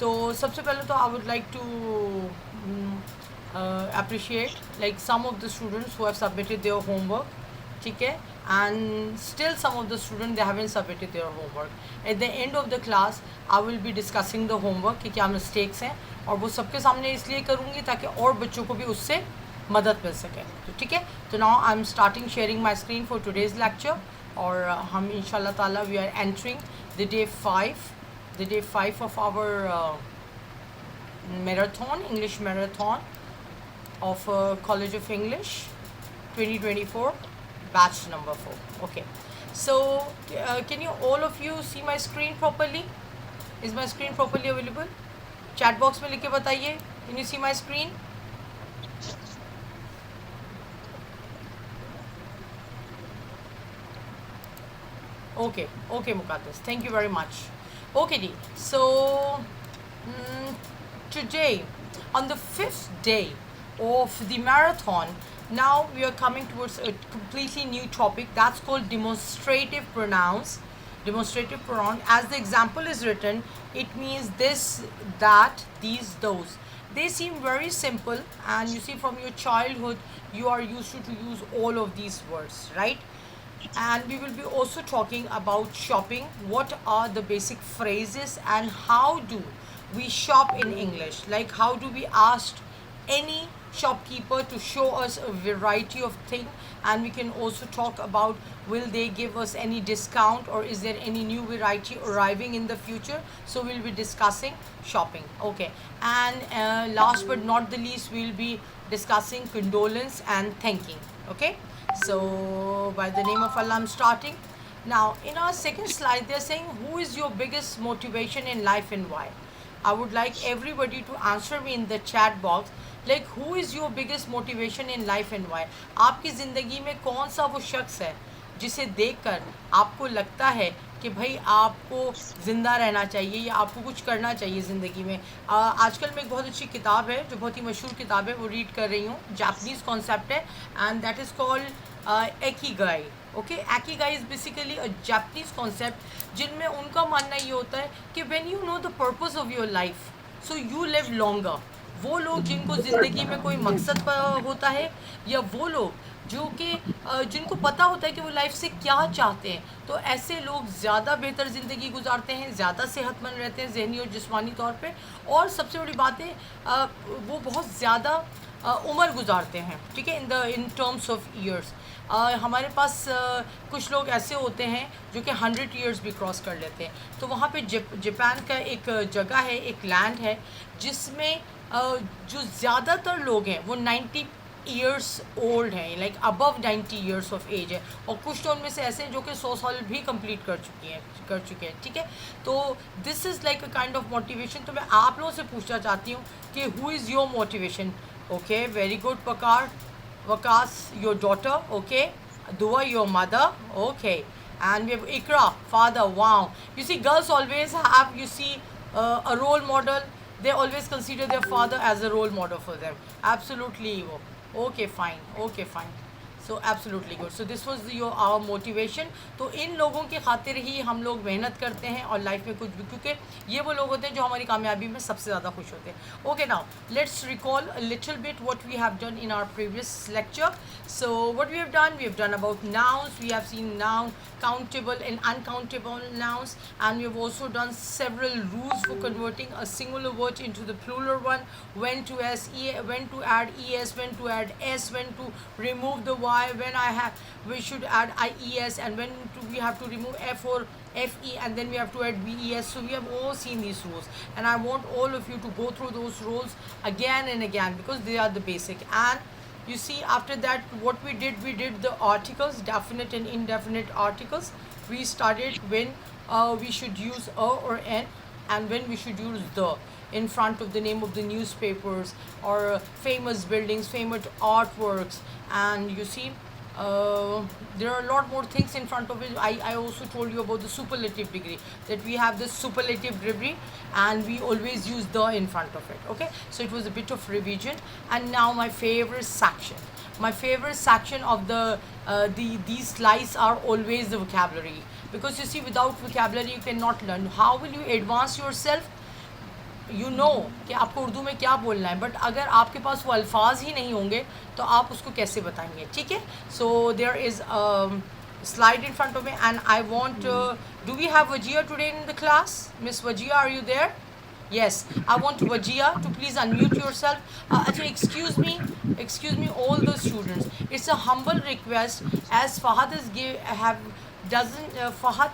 तो सबसे पहले तो I would like to appreciate like some of the students who have submitted their homework, ठीक है, and still some of the students they haven't submitted their homework. At the end of the class I will be discussing the homework कि क्या mistakes हैं, और वो सबके सामने इसलिए करूँगी ताकि और बच्चों को भी उससे मदद मिल सके. तो ठीक है, तो now I'm starting sharing my screen for today's lecture, और हम इंशाल्लाह ताला we are entering the day 5 of our marathon, English marathon of College of English 2024 batch number 4. Okay, so can you all of you see my screen properly? Is my screen properly available? Chat box में लिख के बताइए, can you see my screen? Okay, okay Muqaddas, thank you very much. Okay Dee, so today on the 5th day of the marathon, now we are coming towards a completely new topic that's called demonstrative pronouns. Demonstrative pronoun, as the example is written, it means this, that, these, those. They seem very simple, and you see from your childhood you are used to use all of these words, right? And we will be also talking about shopping, what are the basic phrases and how do we shop in English, like how do we ask any shopkeeper to show us a variety of things. And we can also talk about will they give us any discount, or is there any new variety arriving in the future. So we'll be discussing shopping. Okay, and last but not the least, we'll be discussing condolence and thanking. Okay, so by the name of Allah, I'm starting. Now in our second slide they're saying who is your biggest motivation in life and why. I would like everybody to answer me in the chat box, like who is your biggest motivation in life and why. आपकी ज़िंदगी में कौन सा वो शख्स है जिसे देखकर आपको लगता है कि भाई आपको ज़िंदा रहना चाहिए या आपको कुछ करना चाहिए ज़िंदगी में. आजकल में एक बहुत अच्छी किताब है जो बहुत ही मशहूर किताब है, वो रीड कर रही हूँ, जापानीज़ कॉन्सेप्ट है, and that is called ikigai. Okay, ikigai is basically a Japanese concept जिनमें उनका मानना ये होता है कि when you know the purpose of your life so you live longer. वो लोग जिनको ज़िंदगी में कोई मकसद होता है, या वो लोग जो कि जिनको पता होता है कि वो लाइफ से क्या चाहते हैं, तो ऐसे लोग ज़्यादा बेहतर ज़िंदगी गुजारते हैं, ज़्यादा सेहतमंद रहते हैं जहनी और जिस्मानी तौर पे, और सबसे बड़ी बात है वो बहुत ज़्यादा उम्र गुजारते हैं. ठीक है, इन टर्म्स ऑफ ईयर्स. हमारे पास कुछ लोग ऐसे होते हैं जो कि 100 ईयर्स भी क्रॉस कर लेते हैं. तो वहाँ पे जापान का एक जगह है, एक लैंड है जिसमें जो ज़्यादातर लोग हैं वो 90 ईयर्स ओल्ड हैं, like above 90 years of age है, और कुछ तो उनमें से ऐसे हैं जो कि 100 साल भी कंप्लीट कर चुके हैं. ठीक है, तो this is like a kind of motivation. तो मैं आप लोगों से पूछना चाहती हूँ कि who is your motivation. Okay, very good Wakas, your daughter. Okay, Dua, your mother. Okay, and we have Ikra, father. Wow, you see girls always have, you see, a role model. They always consider their father as a role model for them. Absolutely. Okay, fine. Okay, fine. So absolutely good. So this was your our motivation. तो इन लोगों की खातिर ही हम लोग मेहनत करते हैं और लाइफ में कुछ भी, क्योंकि ये वो लोग होते हैं जो हमारी कामयाबी में सबसे ज़्यादा खुश होते हैं. Okay, now let's recall a little bit what we have done in our previous lecture. So what we have done about nouns. We have seen noun, countable and uncountable nouns, and we have also done several rules for converting a singular word into the plural one. When to when to add es, when to add s, when to remove the y, when we should add ies, and when we have to remove f or fe, and then we have to add ves. So we have all seen these rules, and I want all of you to go through those rules again and again because they are the basic. And you see, after that what we did the articles, definite and indefinite articles. We started when we should use a or an, and when we should use the in front of the name of the newspapers or famous buildings, famous artworks. And you see, there are a lot more things in front of it. I also told you about the superlative degree, that we have this superlative degree and we always use the in front of it. Okay, so it was a bit of revision. And now my favorite section of these slides are always the vocabulary, because you see, without vocabulary you cannot learn. How will you advance yourself? You know कि आपको उर्दू में क्या बोलना है, but अगर आपके पास वो अल्फाज ही नहीं होंगे तो आप उसको कैसे बताएंगे, ठीक है. So there is slide in front of me and I want do we have Wajia today in the class? Miss Wajia, are you there? Yes, I want Wajia to please unmute yourself. Achha, excuse me all the students, it's a humble request, as Fahad is Fahad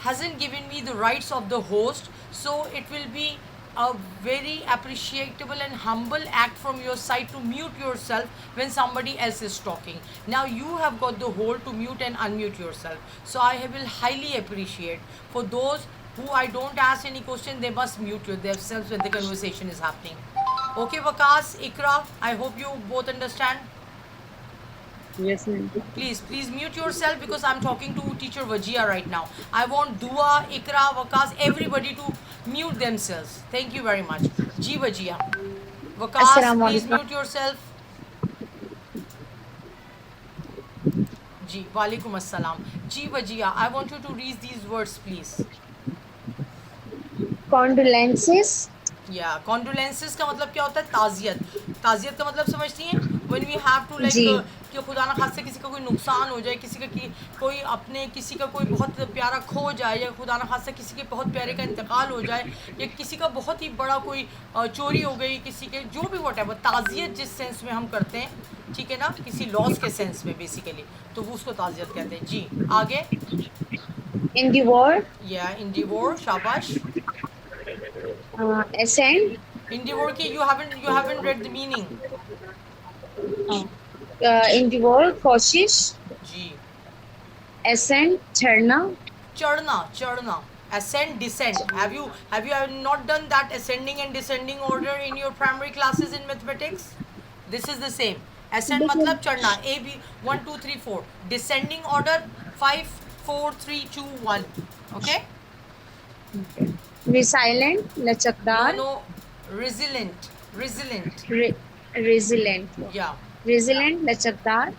hasn't given me the rights of the host, so it will be a very appreciable and humble act from your side to mute yourself when somebody else is talking. Now you have got the hold to mute and unmute yourself, so I will highly appreciate. For those who I don't ask any question, they must mute themselves when the conversation is happening. Okay, Waqas, Ikra, I hope you both understand. Yes, ma'am. Please mute yourself because I'm talking to teacher Wajia right now. I want Dua, Ikra, Waqas, everybody to mute themselves. Thank you very much. Ji Wajia. Waqas, Assalamu please alaikum. mute yourself. Ji, Walaikum Assalam. Ji Wajia, I want you to read these words, please. Condolences. या condolences का मतलब क्या होता है? ताज़ियत. ताज़ियत का मतलब समझती हैं? When we have to like जी. कि खुदा ना खास्ते किसी का कोई नुकसान हो जाए, किसी का कोई अपने किसी का कोई बहुत प्यारा खो जाए, या खुदा ना खास्ता किसी के बहुत प्यारे का इंतकाल हो जाए, या किसी का बहुत ही बड़ा कोई चोरी हो गई, किसी के जो भी व्हाटएवर, ताज़ियत जिस सेंस में हम करते हैं, ठीक है ना, किसी लॉस के सेंस में बेसिकली, तो वो उसको ताज़ियत कहते हैं. जी आगे. Endeavor. या इंडिवोर, शाबाश. Ascend. इंडिवोर की you haven't read the meaning. Endeavor. कोशिश. जी. Ascend. चढ़ना. चढ़ना. Ascend, descend. Have you not done that ascending and descending order in your primary classes in mathematics? This is the same. Ascend मतलब चढ़ना. A B 1 2 3 4. Descending order 5 4 3 2 1. Okay? Resilient. लचकदार. No. Resilient. Resilient. Yeah. Resilient. लचकदार.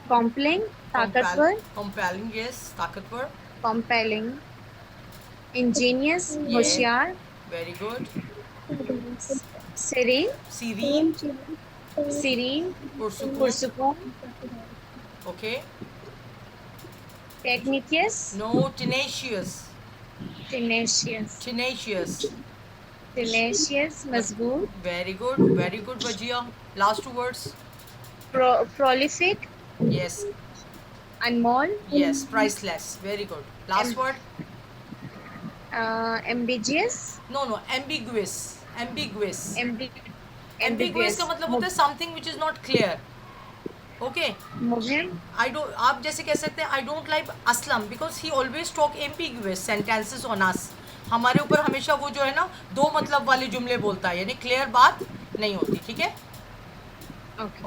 Compelling. ताकतवर. Compelling, yes. ताकतवर. Compelling. Ingenious. Yeah. होशियार. Very good. Serene. Serene. पुरसुकून. Okay. Technicious. No, tenacious. मजबूत. Very good, Wajia. Last two words. Prolific. Yes. अनमोल. Yes, priceless. Very good. Last word. Ambiguous. No, ambiguous. Ambiguous Ambiguous का मतलब होता है something which is not clear. Okay. मुबहम. आप जैसे कह सकते हैं I don't like Aslam because he always talk ambiguous sentences on us. हमारे ऊपर हमेशा वो जो है ना दो मतलब वाले जुमले बोलता है, यानी क्लियर बात नहीं होती, ठीक है.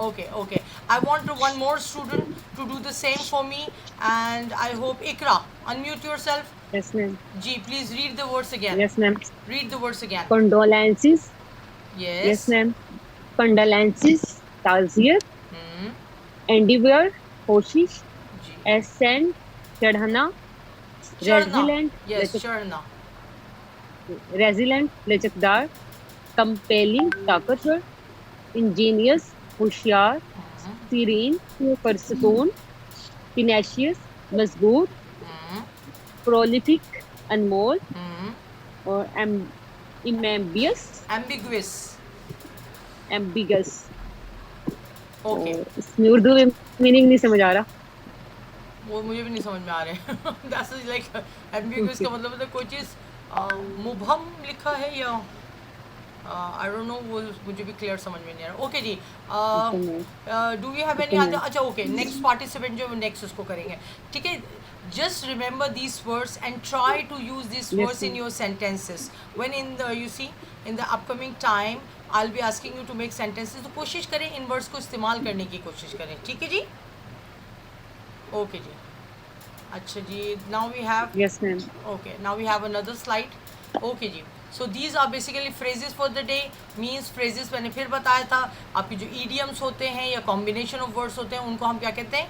Okay. I want one more student to do the same for me, and I hope Ikra, unmute yourself. Yes, ma'am. Ji, please read the words again. Yes, ma'am. Read the words again. Condolences. Yes. Yes, ma'am. Condolences. ताज़ियत. Endeavor. कोशिश. जी. Ascend. चढ़ना. Resilient. Yes, चढ़ना. Resilient. लचकदार. Compelling. ताकतवर. Ingenious. होशियार. Serene. पुरसुकून. Tenacious. मजबूत. Prolific. अनमोल. और ambiguous. Okay. इसमें उर्दू में मीनिंग नहीं समझ आ रहा. वो मुझे भी नहीं समझ में आ रहे. That's like ambiguous का मतलब है कोई चीज़ मुबहम लिखा है या I don't know, वो मुझे भी क्लियर समझ में नहीं आ रहा. ओके जी. Do you have any other? अच्छा ओके, नेक्स्ट पार्टिसिपेंट जो नेक्स्ट उसको करेंगे, ठीक है. Just remember these words and try to use these words in your sentences. When in the upcoming time I'll be asking you to make sentences, तो कोशिश करें इन words को इस्तेमाल करने की कोशिश करें, ठीक है जी. ओके जी. अच्छा जी. Now we have. Yes, ma'am. Okay. Now we have another slide. Okay ji. So these are basically phrases for the day. Means phrases मैंने फिर बताया था, आपकी जो idioms होते हैं या combination of words होते हैं उनको हम क्या कहते हैं?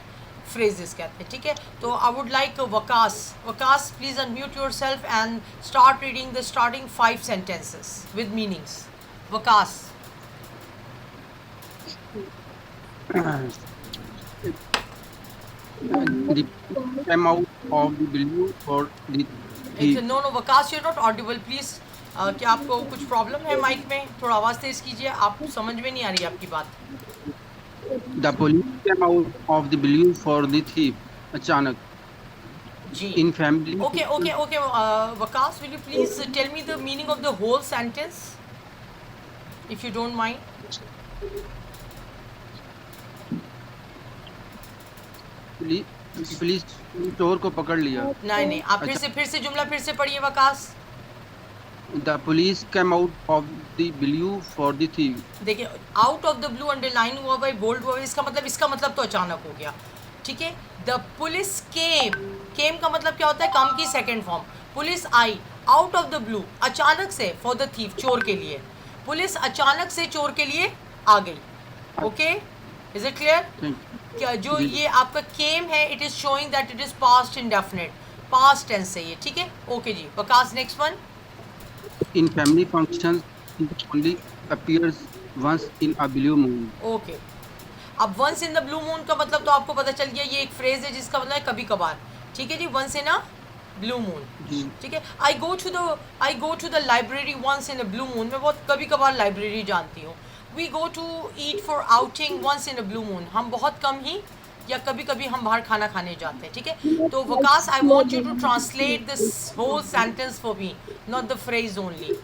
phrases कहते हैं, ठीक है. तो I would like Waqas please unmute yourself and start reading the starting 5 sentences with meanings. Waqas. The came out of the blue for the thief. No, Waqas, you're not audible please. क्या आपको कुछ problem है mic में? थोड़ा आवाज़ तेज कीजिए, आप समझ में नहीं आ रही आपकी बात. The police came out of the blue for the thief. अचानक. जी. In family. Okay. Waqas, will you please tell me the meaning of the whole sentence, if you don't mind? Police चोर को पकड़ लिया. नहीं, आप फिर से जुमला फिर से पढ़िए Waqas. The police came out of the blue for the thief. देखिए, out of the blue underline हुआ भाई, बोल्ड हुआ, इसका मतलब तो अचानक हो गया, ठीक है. द पुलिस केम का मतलब क्या होता है? कम की second form. Police I out of the blue, अचानक से, फॉर द थीफ, चोर के लिए. पुलिस अचानक से चोर के लिए आ गई. Okay, is it clear? क्या जो ये आपका केम है, it is showing that it is past indefinite, past tense है ये, ठीक है. ओके जी, Waqas next one. In family functions, it only appears once in a blue moon. Okay, अब once in the blue moon का मतलब तो आपको पता चल गया, ये एक फ्रेज है जिसका मतलब है कभी कभार, ठीक है जी. Once in a blue moon, ठीक है. I go to the library once in a blue moon. मैं बहुत कभी कभार लाइब्रेरी जानती हूँ. We go to eat for outing once in a blue moon. हम बहुत कम ही या कभी कभी हम बाहर खाना खाने जाते हैं, ठीक है. तो Waqas, I want you to translate this whole sentence for me, not the phrase only.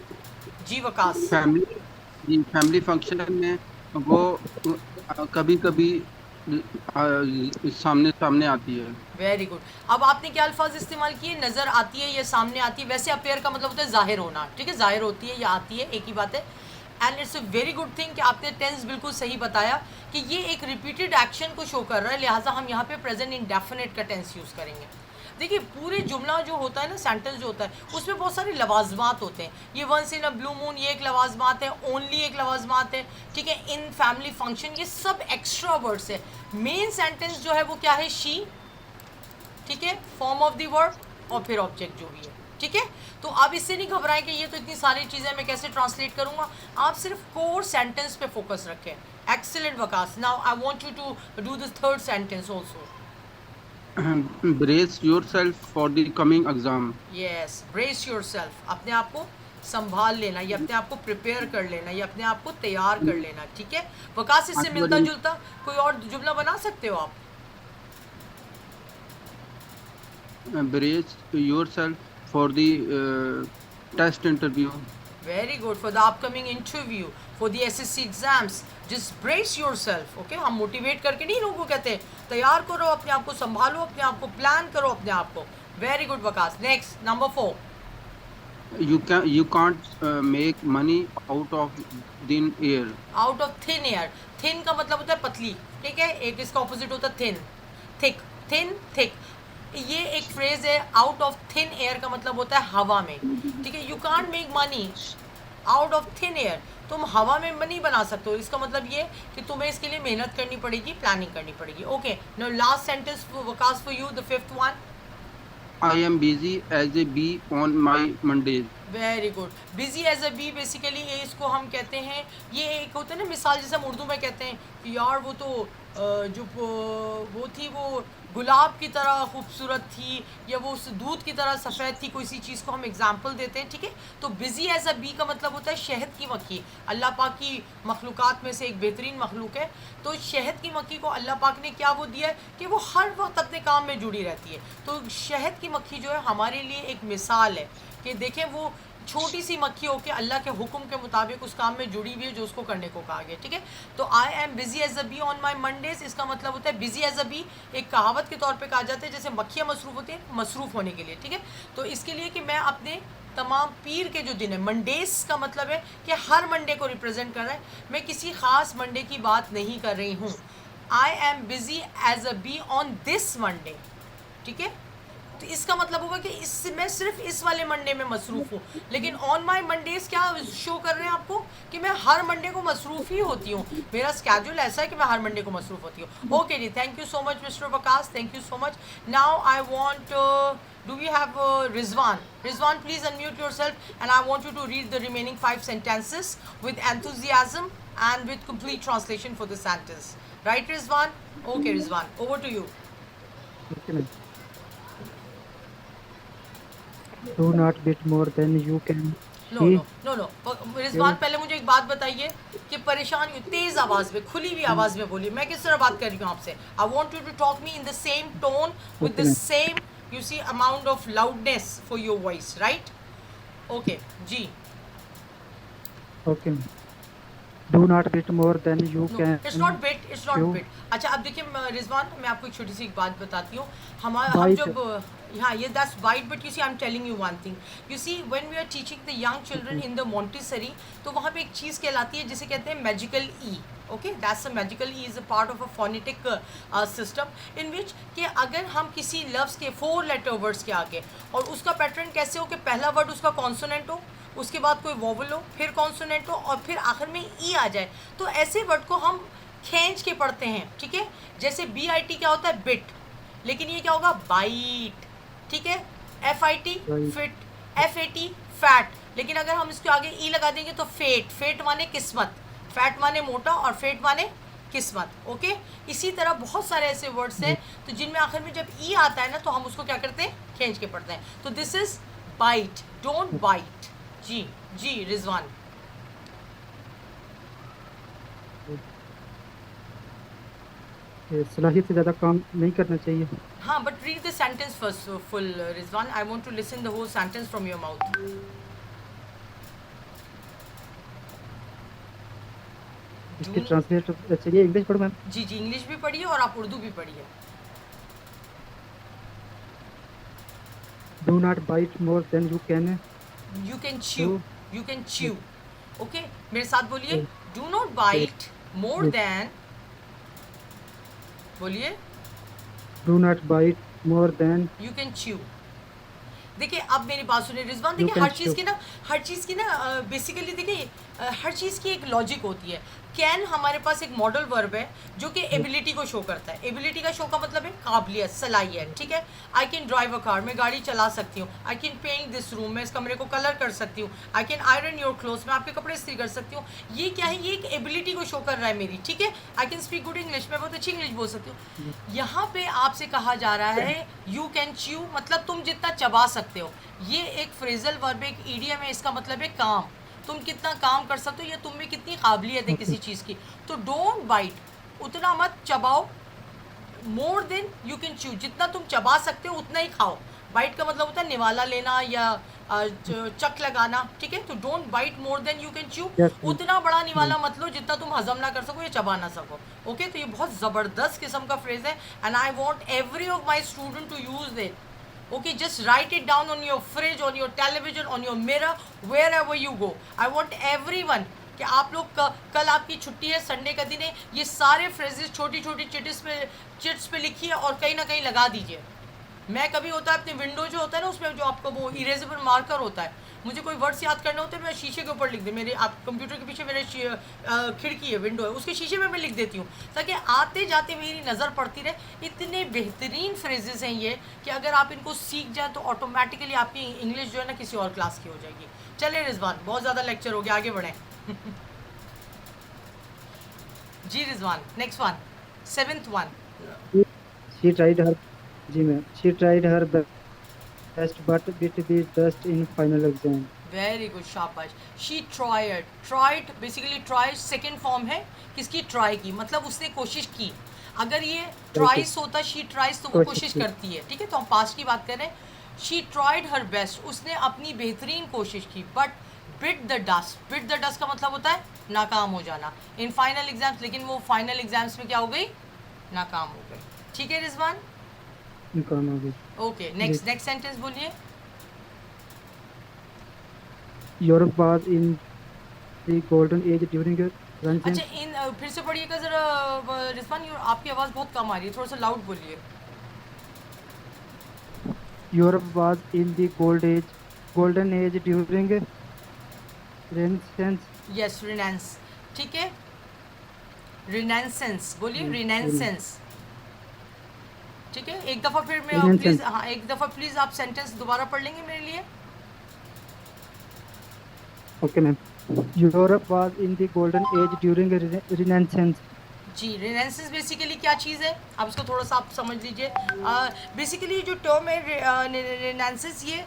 जी वकास. फैमिली फंक्शन में वो कभी कभी सामने आती है. Very good. अब आपने क्या अल्फाज इस्तेमाल किए? नज़र आती है या सामने आती है. वैसे अपेयर का मतलब होता है जाहिर होना, ठीक है. जाहिर होती है या आती है, एक ही बात है. And it's a very good thing कि आपने टेंस बिल्कुल सही बताया कि ये एक रिपीटेड एक्शन को शो कर रहा है, लिहाजा हम यहाँ पे प्रेजेंट इंडेफिनिट का टेंस यूज़ करेंगे. देखिए, पूरे जुमला जो होता है ना, सेंटेंस जो होता है, उसमें बहुत सारे लवाजमात होते हैं. ये once in a blue moon, ये एक लवाजमात है. ओनली एक लवाजमात है, ठीक है. इन फैमिली फंक्शन, ये सब एक्स्ट्रा वर्ड्स है. मेन सेंटेंस जो है वो क्या है? शी, ठीक है, फॉर्म ऑफ द वर्ड और फिर ऑब्जेक्ट जो भी है, ठीक है. तो आप इससे नहीं घबराएं कि ये तो इतनी सारी चीज़ें मैं कैसे ट्रांसलेट करूँगा. आप सिर्फ कोर सेंटेंस पे फोकस रखें. Excellent Waqas. Now I want you to do this third sentence also. Brace yourself for the coming exam. Yes, brace yourself. अपने आप को संभाल लेना, ये अपने आप को प्रिपेयर कर लेना, ये अपने आप को तैयार कर लेना, ठीक है. वकास, इससे मिलता जुलता कोई और जुमला बना सकते हो आप. Brace yourself for the test interview. Very good. For the upcoming interview, for the assessee exams, just brace yourself. Okay, हम मोटिवेट करके नहीं लोगों को कहते हैं तैयार करो अपने आप को, संभालो अपने आप को, प्लान करो अपने आप को. Very good Waqas. Next, number 4. You can't make money out of thin air. Out of thin air. Thin का मतलब होता है पतली, ठीक है. एक इसका ऑपोजिट होता है थिन, थिक. थिन, थिक, ये एक फ्रेज है. आउट ऑफ थिन एयर का मतलब होता है हवा में, ठीक है. You can't make money out of thin air. तुम हवा में मनी बना सकते हो, इसका मतलब ये कि तुम्हें इसके लिए मेहनत करनी पड़ेगी, प्लानिंग करनी पड़ेगी. Okay, now last sentence Waqas for you, the fifth one. I am busy as a bee on my Mondays. Very good. Busy as a bee, basically ये इसको हम कहते हैं, ये एक होता है ना मिसाल, जैसे हम उर्दू में कहते हैं कि यार वो तो जो वो थी वो गुलाब की तरह खूबसूरत थी, या वो उस दूध की तरह सफ़ेद थी, कोई सी चीज़ को हम एग्जांपल देते हैं, ठीक है. तो बिजी एज अ बी का मतलब होता है शहद की मक्खी. अल्लाह पाक की मखलूक़ात में से एक बेहतरीन मखलूक है. तो शहद की मक्खी को अल्लाह पाक ने क्या वो दिया है कि वो हर वक्त अपने काम में जुड़ी रहती है. तो शहद की मक्खी जो है हमारे लिए एक मिसाल है कि देखें वो छोटी सी मक्खी होकर अल्लाह के हुक्म के मुताबिक उस काम में जुड़ी हुई है जो उसको करने को कहा गया, ठीक है. तो I am busy as a bee on my Mondays, इसका मतलब होता है बिजी एज अ बी एक कहावत के तौर पे कहा जाता है, जैसे मक्खियाँ मसरूफ़ होती हैं मसरूफ़ होने के लिए, ठीक है. तो इसके लिए कि मैं अपने तमाम पीर के जो दिन है, मंडेज का मतलब है कि हर मंडे को रिप्रेजेंट कर रहा है. मैं किसी ख़ास मंडे की बात नहीं कर रही हूँ. I am busy as a bee on this Monday, ठीक है. तो इसका मतलब होगा कि मैं सिर्फ इस वाले मंडे में मसरूफ़ हूँ. लेकिन ऑन माई मंडेज क्या शो कर रहे हैं आपको कि मैं हर मंडे को मसरूफ़ ही होती हूँ, मेरा स्केड्यूल ऐसा है कि मैं हर मंडे को मसरूफ़ होती हूँ। ओके जी, thank you so much Mr Waqas, thank you so much. Now I want, do we have Rizwan? Rizwan, please unmute yourself and I want you to read the remaining 5 sentences with enthusiasm and with complete translation for the sentence. Right, Rizwan? Okay, Rizwan, over to you. Okay, ma'am. Do not bid more than you can no see. No no no, Rizwan पहले मुझे एक बात बताइए कि परेशान तेज आवाज में, खुली हुई आवाज में बोलिए। मैं किस तरह बात कर रही हूँ आपसे? I want you to talk me in the same tone with Okay, the ma'am. Same you see amount of loudness for your voice, right? Okay जी। Okay, ma'am. Do not bid more than you no, can it's not bit, it's not chew. Bit. अच्छा अब देखिए रिजवान, मैं आपको एक छोटी सी एक बात बताती हूँ। हम Bite. जब, हाँ ये that's bite, but you see I am telling you one thing. You see when we are teaching the young children in the Montessori, तो वहाँ पे एक चीज़ कहलाती है जिसे कहते हैं magical E. Okay, that's a magical E is a part of a phonetic system in which कि अगर हम किसी लफ्ज़ के 4 लेटर वर्ड्स के आगे, और उसका पैटर्न कैसे हो कि पहला वर्ड उसका कॉन्सोनेंट हो, उसके बाद कोई वोवल हो, फिर कॉन्सोनेंट हो, और फिर आखिर में ई आ जाए, तो ऐसे वर्ड को हम खींच के पढ़ते हैं। ठीक है, जैसे BIT क्या होता है? बिट, लेकिन ये क्या होगा? बाइट। ठीक है, FIT Right. Fit, FAT fat, लेकिन अगर हम इसके आगे ई लगा देंगे तो फेट। फेट माने किस्मत, फैट माने मोटा, और फेट माने किस्मत। ओके, इसी तरह बहुत सारे ऐसे वर्ड्स हैं तो जिनमें आखिर में जब ई आता है ना, तो हम उसको क्या करते हैं? खींच के पढ़ते हैं। तो this is bite, don't bite. जी जी रिजवान। सलाहियत से ज़्यादा काम नहीं करना चाहिए। हाँ, but read the sentence first full Rizwan, I want to listen the whole sentence from your mouth. इसकी ट्रांसलेट चाहिए, इंग्लिश पढ़ो मैम। जी जी, इंग्लिश भी पढ़िए और आप उर्दू भी पढ़िए। Do not bite more than you can you can chew, chew. You can chew. Okay, मेरे साथ बोलिए, Yes. Do not bite more Yes. Then, बोलिए, Do not bite more than you can chew. देखिए अब मेरी बात सुनिए रिजवान, You देखिए can हर चीज़ की ना बेसिकली देखिए हर चीज़ की एक लॉजिक होती है। कैन हमारे पास एक मॉडल वर्ब है जो कि एबिलिटी को शो करता है। एबिलिटी का शो का मतलब है काबिलियत, सलाहियत। ठीक है, I can drive a car, मैं गाड़ी चला सकती हूँ। I can paint this room, मैं इस कमरे को कलर कर सकती हूँ। I can iron your clothes, मैं आपके कपड़े इस्त्री कर सकती हूँ। ये क्या है? ये एक एबिलिटी को शो कर रहा है मेरी। ठीक है, I can speak good English, मैं बहुत अच्छी इंग्लिश बोल सकती हूँ। यहाँ पे आपसे कहा जा रहा है यू कैन च्यू, मतलब तुम जितना चबा सकते हो। ये एक फ्रेजल वर्ब, एक ईडियम है, इसका मतलब है काम। तुम कितना काम कर सकते हो या तुम में कितनी काबिलियत है किसी चीज़ की। तो डोंट बाइट, उतना मत चबाओ। More than you can chew, जितना तुम चबा सकते हो उतना ही खाओ। बाइट का मतलब होता है निवाला लेना या चक लगाना। ठीक है, तो don't bite more than you can chew, Yes, ma'am. उतना बड़ा निवाला मत लो जितना तुम हजम ना कर सको या चबा ना सको। ओके, तो ये बहुत ज़बरदस्त किस्म का फ्रेज है and I want every of my student to use it. Okay, just write it down on your fridge, on your television, on your mirror, wherever you go. I want everyone कि आप लोग कल आपकी छुट्टी है, Sunday का दिन है, ये सारे फ्रेजेस छोटी छोटी चिट्स पे लिखिए और कहीं ना कहीं लगा दीजिए। मैं कभी होता है अपने विंडो जो होता है ना, उसमें जो आपका वो इरेजेबल मार्कर होता है, मुझे कोई वर्ड्स याद करने होते हैं, मैं शीशे के ऊपर लिख दे। मेरे आप कंप्यूटर के पीछे मेरे खिड़की है, विंडो है, उसके शीशे में मैं लिख देती हूँ ताकि आते जाते मेरी नज़र पड़ती रहे। इतने बेहतरीन फ्रेजेस हैं ये कि अगर आप इनको सीख जाए तो ऑटोमेटिकली आपकी इंग्लिश जो है ना किसी और क्लास की हो जाएगी। चले रिजवान, बहुत ज़्यादा लेक्चर हो गया, आगे बढ़ें। जी Rizwan, next one, 7th one. she tried her जी ma'am, she tried her best but beat the dust in final exam. Very good, शाबाश। She tried basically try second form है किसकी? ट्राई की, मतलब उसने कोशिश की। अगर ये ट्राइस होता, शी ट्राइस, तो वो कोशिश कोशिश की। करती है। ठीक है, तो हम पास्ट की बात कर रहे हैं। शी ट्राइड हर बेस्ट, उसने अपनी बेहतरीन कोशिश की। But bit the dust, bit the dust का मतलब होता है नाकाम हो जाना इन फाइनल एग्जाम्स, लेकिन वो फाइनल एग्जाम्स में क्या हो गई? नाकाम हो गई। ठीक है रिजवान, काम हो गई। ओके। नेक्स्ट सेंटेंस बोलिए। Europe was in the golden age during the Renaissance. अच्छा इन फिर से पढ़िएगा ज़रा रिजवान, आपकी आवाज़ बहुत कम आ रही है, थोड़ा सा लाउड बोलिए। Europe was in the golden age during Renaissance. Yes, Renaissance, ठीक है, रिनेंसेंस बोलिए, रिनेंसेंस, ठीक है। एक दफ़ा फिर मैं Renaissance. प्लीज़, हाँ एक दफ़ा प्लीज़ आप सेंटेंस दोबारा पढ़ लेंगे मेरे लिए। Okay, ma'am. Europe was in the golden age during Renaissance. Ji, रिनेंसेंस basically क्या चीज़ है, आप इसको थोड़ा सा आप समझ लीजिए। बेसिकली जो टर्म है रिनेंसेंस, ये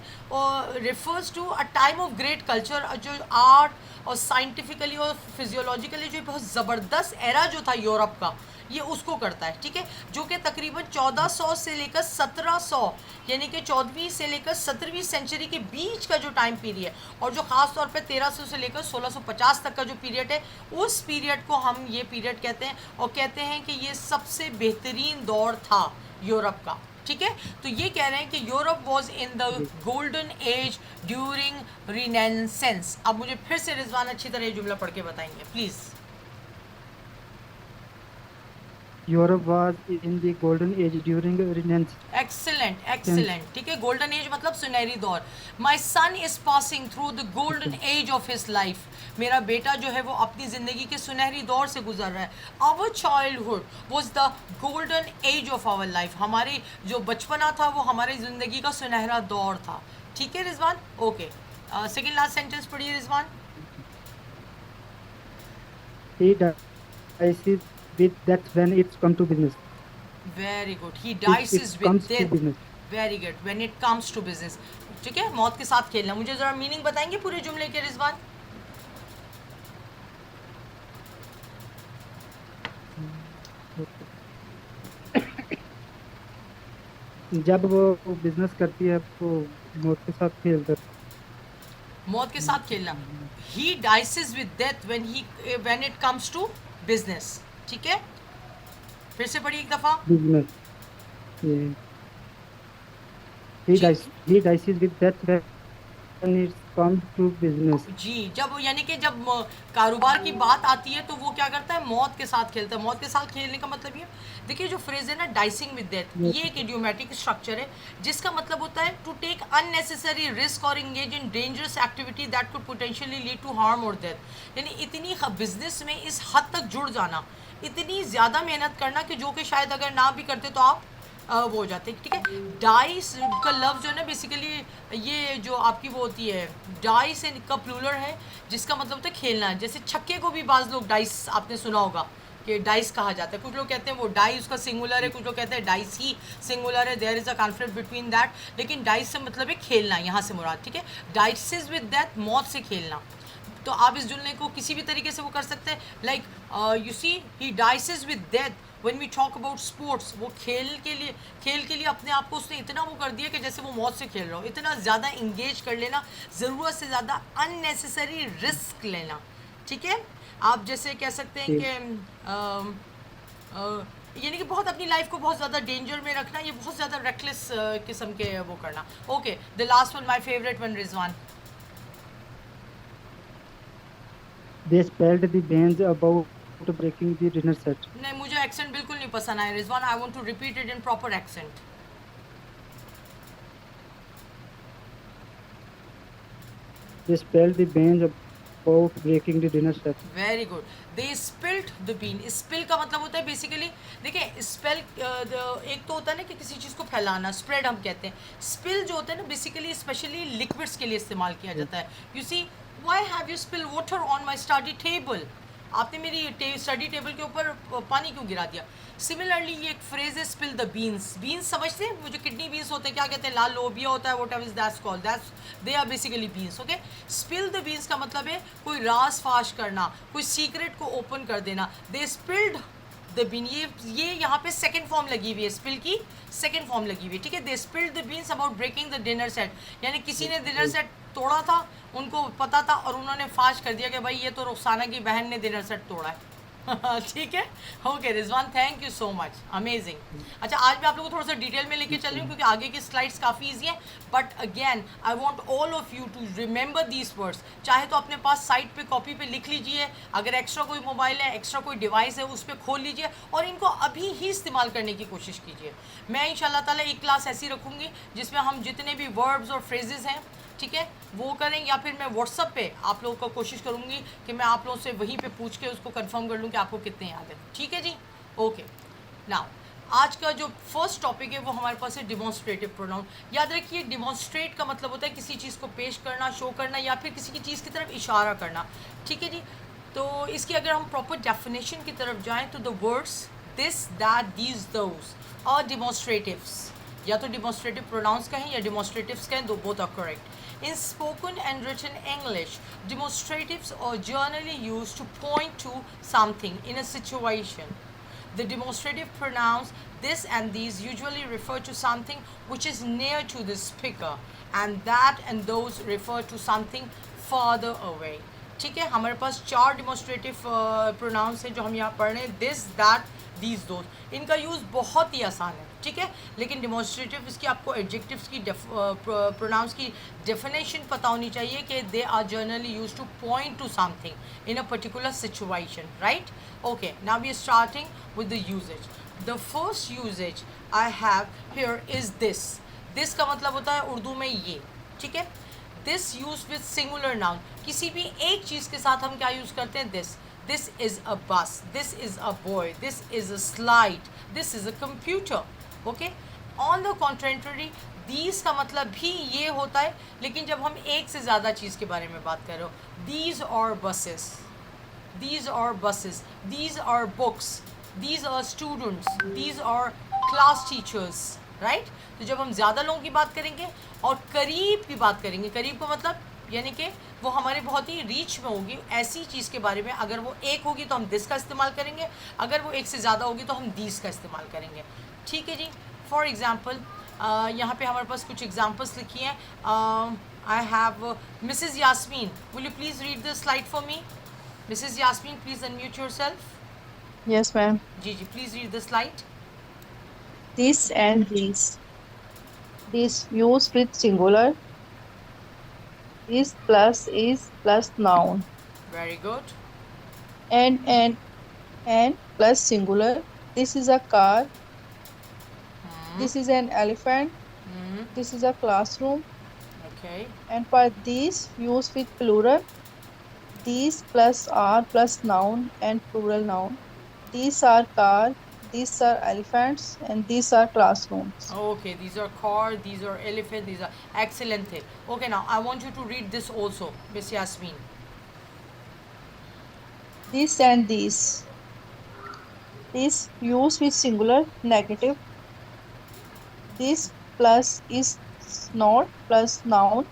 refers to a time of great culture, जो आर्ट और साइंटिफिकली और फिजियोलॉजिकली जो बहुत ज़बरदस्त एरा जो था यूरोप का, ये उसको करता है, ठीक है, जो कि तकरीबन 1400 से लेकर 1700, यानी कि 14वीं से लेकर 17वीं सेंचुरी के बीच का जो टाइम पीरियड, और जो ख़ास तौर पे 1300 से लेकर 1650 तक का जो पीरियड है, उस पीरियड को हम ये पीरियड कहते हैं, और कहते हैं कि ये सबसे बेहतरीन दौर था यूरोप का, ठीक है। तो ये कह रहे हैं कि Europe was in the golden as during renaissance. अब मुझे फिर से रिजवान अच्छी तरह ये जुमला पढ़ के बताएंगे please. Europe was in the golden age during Renaissance. Excellent, excellent, ठीक है। गोल्डन एज मतलब सुनहरी दौर। My son is passing through the golden age of his life. मेरा बेटा जो है वो अपनी ज़िंदगी के सुनहरी दौर से गुजर रहा है। Our childhood was the golden age of our life. हमारी जो बचपना था वो हमारी ज़िंदगी का सुनहरा दौर था, ठीक है Rizwan. Okay, second last sentence पढ़िए Rizwan. He dies with death when it's come to business. Very good, he It dices with comes to death. business. Very good, when it comes to business, ठीक है, मौत के साथ खेलना। मुझे ज़रा मीनिंग बताएंगे पूरे जुमले के रिजवान। जब वो बिजनेस करती है तो मौत के साथ खेलता है। मौत के साथ खेलना। He dices with death when it comes to business, ठीक है। फिर से पढ़िए एक दफ़ा। Business. He dies with death when it comes to business. जी, जब यानी कि जब कारोबार की बात आती है तो वो क्या करता है, मौत के साथ खेलता है। मौत के साथ खेलने का मतलब ये, देखिए जो फ्रेज है ना डाइसिंग विद डेथ, ये एक इडियोमैटिक स्ट्रक्चर है जिसका मतलब होता है टू टेक अननेसेसरी रिस्क और engage in dangerous activity that could potentially lead to harm और डेथ। यानी इतनी बिजनेस में इस हद तक जुड़ जाना, इतनी ज़्यादा मेहनत करना कि जो कि शायद अगर ना भी करते तो आप वो हो जाते, ठीक है। डाइस का लफ्ज़ जो है ना बेसिकली ये जो आपकी वो होती है डाइस का प्लूरल है, जिसका मतलब होता है खेलना। जैसे छक्के को भी बाज़ लोग डाइस, आपने सुना होगा कि डाइस कहा जाता है। कुछ लोग कहते हैं वो डाई उसका सिंगुलर है, कुछ लोग कहते हैं डाइस ही सिंगुलर है। There is a conflict between that, लेकिन डाइस से मतलब है खेलना, यहाँ से मुराद, ठीक है। डाइसेस विद डेथ, मौत से खेलना। तो आप इस जुमले को किसी भी तरीके से वो कर सकते हैं, like you see he dices with death when we talk about sports. वो खेल के लिए अपने आप को उसने इतना वो कर दिया कि जैसे वो मौत से खेल रहा हो, इतना ज़्यादा इंगेज कर लेना, ज़रूरत से ज़्यादा अननेसेसरी रिस्क लेना, ठीक है। आप जैसे कह सकते हैं कि यानी कि बहुत अपनी लाइफ को बहुत ज़्यादा डेंजर में रखना, ये बहुत ज़्यादा रेकलेस किस्म के वो करना। Okay, the last one, my favourite one Rizwan. They spelled the bands about breaking the dinner set. नहीं, मुझे एक्सेंट बिल्कुल नहीं पसंद आया Rizwan. I want to repeat it in proper accent. They spelled the bands about breaking the dinner set. Very good, they spilled the bean. Spill का मतलब होता है बेसिकली, देखिए स्पेल एक तो होता है ना कि किसी चीज़ को फैलाना, स्प्रेड हम कहते हैं। स्पिल जो होता है ना बेसिकली स्पेशली लिक्विड्स के लिए इस्तेमाल किया जाता है। You see, why have you spill water on my study table. आपने मेरी स्टडी टेबल के ऊपर पानी क्यों गिरा दिया। सिमिलरली ये एक फ्रेज है, स्पिल द बीन्स। बीन्स समझते हैं, वो जो किडनी बीन्स होते हैं, क्या कहते हैं, लाल लोबिया होता है, whatever is that's called, that's they are basically beans, okay. Spill the beans का मतलब है कोई राज फाश करना, कोई सीक्रेट को ओपन कर देना। दे स्पिल्ड द बीन, ये यहाँ पे सेकंड फॉर्म लगी हुई है, स्पिल की सेकंड फॉर्म लगी हुई है, ठीक है। They spilled the beans about breaking the dinner set, यानी किसी ने डिनर सेट तोड़ा था, उनको पता था और उन्होंने फाश कर दिया कि भाई ये तो रुखसाना की बहन ने डिनर सेट तोड़ा है। ठीक है, okay Rizwan, thank you so much, amazing. अच्छा, आज मैं आप लोगों को थोड़ा सा डिटेल में लेके चल रही हूँ क्योंकि आगे की स्लाइड्स काफ़ी ईजी हैं, but again I want all of you to remember these words. चाहे तो अपने पास साइड पे कॉपी पे लिख लीजिए, अगर एक्स्ट्रा कोई मोबाइल है, एक्स्ट्रा कोई डिवाइस है, उस पर खोल लीजिए और इनको अभी ही इस्तेमाल करने की कोशिश कीजिए। मैं इंशाल्लाह ताला एक क्लास ऐसी रखूँगी जिसमें हम जितने भी वर्ब्स और फ्रेजेस हैं, ठीक है, वो करें, या फिर मैं व्हाट्सअप पे आप लोगों को कोशिश करूँगी कि मैं आप लोगों से वहीं पे पूछ के उसको कंफर्म कर लूँ कि आपको कितने याद है। ठीक है जी, ओके। नाउ आज का जो फर्स्ट टॉपिक है वो हमारे पास है डिमॉन्स्ट्रेटिव प्रोनाउन। याद रखिए, डिमॉन्स्ट्रेट का मतलब होता है किसी चीज़ को पेश करना, शो करना, या फिर किसी की चीज़ की तरफ इशारा करना। ठीक है जी, तो इसकी अगर हम प्रॉपर डेफिनेशन की तरफ जाएं तो the words this, that, these, those और डिमॉन्स्ट्रेटिव्स, या तो डिमॉन्स्ट्रेटिव प्रोनाउंस कहें या डिमॉन्स्ट्रेटिव्स कहें, दो both are correct. In spoken and written English, demonstratives are generally used to point to something in a situation. The demonstrative pronouns this and these usually refer to something which is near to the speaker, and that and those refer to something further away. ठीक है, हमारे पास 4 demonstrative pronounce हैं जो हम यहाँ पढ़ रहे हैं, दिस, दैट, दीज, दोज। इनका यूज़ बहुत ही आसान है, ठीक है, लेकिन डिमॉन्स्ट्रेटिव इसकी आपको एडजेक्टिव्स की प्रोनाउंस की डेफिनेशन पता होनी चाहिए कि they are generally use to point to something in a particular situation, right? Okay, now we are starting with the usages. The first usages I have here is this. This का मतलब होता है उर्दू में ये, ठीक है। This use with singular noun, किसी भी एक चीज़ के साथ हम क्या यूज़ करते हैं, this. This is a bus, this is a boy, this is a slide, this is a computer. Okay? On the contrary, these का मतलब भी ये होता है, लेकिन जब हम एक से ज़्यादा चीज़ के बारे में बात कर रहे हो, these are buses, these are buses, these are books, these are students, these are class teachers, right? तो जब हम ज़्यादा लोगों की बात करेंगे और करीब की बात करेंगे, करीब का मतलब यानी कि वो हमारे बहुत ही रीच में होगी, ऐसी चीज़ के बारे में अगर वो एक होगी तो हम दिस का इस्तेमाल करेंगे, अगर वो एक से ज़्यादा होगी तो हम दीस का इस्तेमाल करेंगे। ठीक है जी, फॉर एग्ज़ाम्पल यहाँ पे हमारे पास कुछ एग्जांपल्स लिखी हैं. I have Mrs Yasmin, will you please read the slide for me? Mrs Yasmin, please unmute yourself. Yes, ma'am. जी जी, please read the slide. This and these. This used with singular. This plus is plus noun. Very good. And plus singular. This is a car. This is an elephant. This is a classroom. Okay. And for these used with plural. These plus are plus noun and plural noun. These are car. These are elephants and these are classrooms. Okay, these are car, these are elephant, these are excellent thing. Okay, now I want you to read this also, Miss Yasmin. This and these. This used with singular negative. This plus is not plus noun.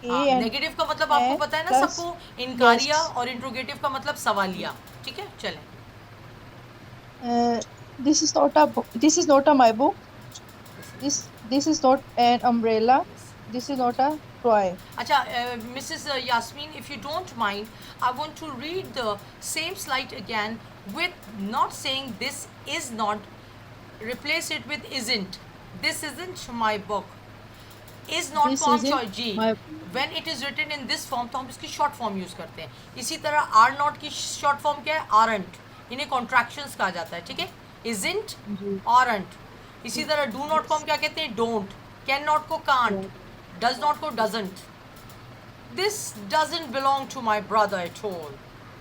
And negative का मतलब आपको पता है ना plus सबको, इनकारिया yes. और interrogative का मतलब सवालिया. ठीक है, चलें. This is not a my book. This is not an umbrella. This is not a toy. अच्छा, Mrs. Yasmin, if you don't mind, I want to read the same slide again with not saying this is not, replace it with isn't. This isn't my book. Is not This को हम isn't ji my- when it is written in this form तो हम इसकी short form use करते हैं. इसी तरह are not की short form क्या है, aren't. इन्हें contractions कहा जाता है. ठीक है, isn't, aren't. इसी तरह do not को हम क्या कहते हैं, don't. Can not को can't. Does not को doesn't. This doesn't belong to my brother at all.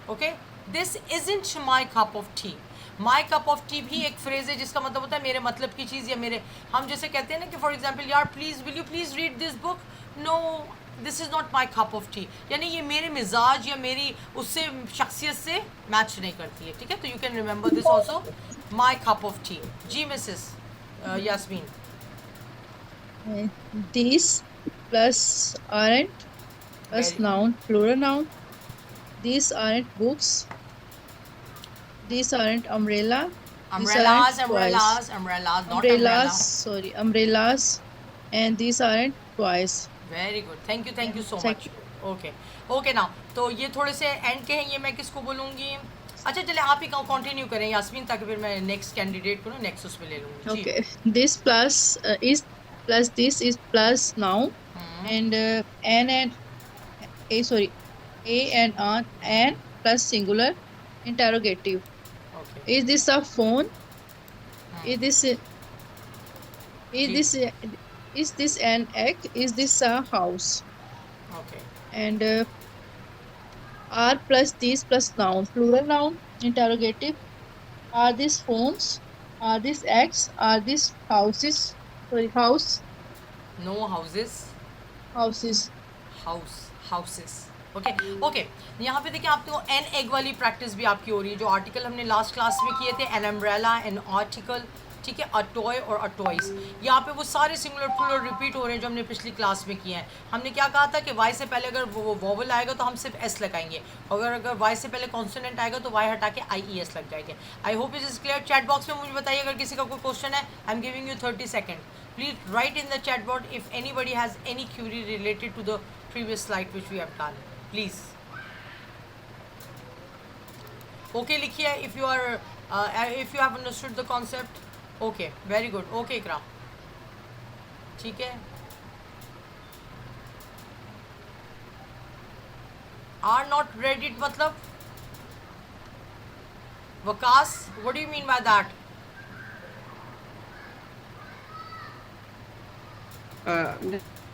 Okay? This isn't my cup of tea. My cup of tea भी एक फ्रेज है जिसका मतलब होता है मेरे मतलब की चीज़, या मेरे, हम जैसे कहते हैं ना कि फॉर एग्जाम्पल, यार please will you please read this book. No, this is not my cup of tea, यानी ये मेरे मिजाज या मेरी उससे शख्सियत से मैच नहीं करती है. ठीक है, तो you can remember this also, my cup of tea. जी Mrs Yasmin. These plus aren't plus Very- noun, plural noun. These aren't books. These aren't umbrella. These Umbrellas, aren't toys. umbrellas, umbrellas, not Umbrellas, umbrella. sorry, umbrellas. And these aren't toys. Very good, thank you so Thank much. Okay okay, now तो ये थोड़े से and के हैं, ये मैं किसको बोलूँगी? अच्छा चले आप ही कंटिन्यू करें यास्मीन, ताकि फिर मैं नेक्स्ट कैंडिडेट को ना नेक्स्ट उस पे ले लूँगी. जी. Okay. This plus is plus this is plus noun. And a and on and plus singular interrogative. Okay. Is this a phone? Is this an egg? Is this a house? And are plus these plus noun, plural noun, interrogative. Are these phones? Are these eggs? Are these houses? Sorry, No houses. houses. Houses okay okay यहाँ पे देखिए आपको an egg वाली practice भी आपकी हो रही है जो आर्टिकल हमने लास्ट क्लास में किए थे एन अम्ब्रेला एन आर्टिकल ठीक है अ टॉय और अ टॉयज यहाँ पे वो सारे सिंगुलर प्लूरल रिपीट हो रहे हैं जो हमने पिछली क्लास में किए हैं हमने क्या कहा था कि वाई से पहले अगर वो वोवल आएगा तो हम सिर्फ एस लगाएंगे अगर वाई से पहले कॉन्सोनेंट आएगा तो वाई हटा के आई ई एस लग जाएंगे I hope it is clear chat box में मुझे बताइए अगर किसी का कोई क्वेश्चन है I am giving you 30 second please write in the chat box if anybody has any query related to the previous slide which we have done please okay likhiye if you have understood the concept okay very good okay ikram theek hai are not ready matlab Vakas what do you mean by that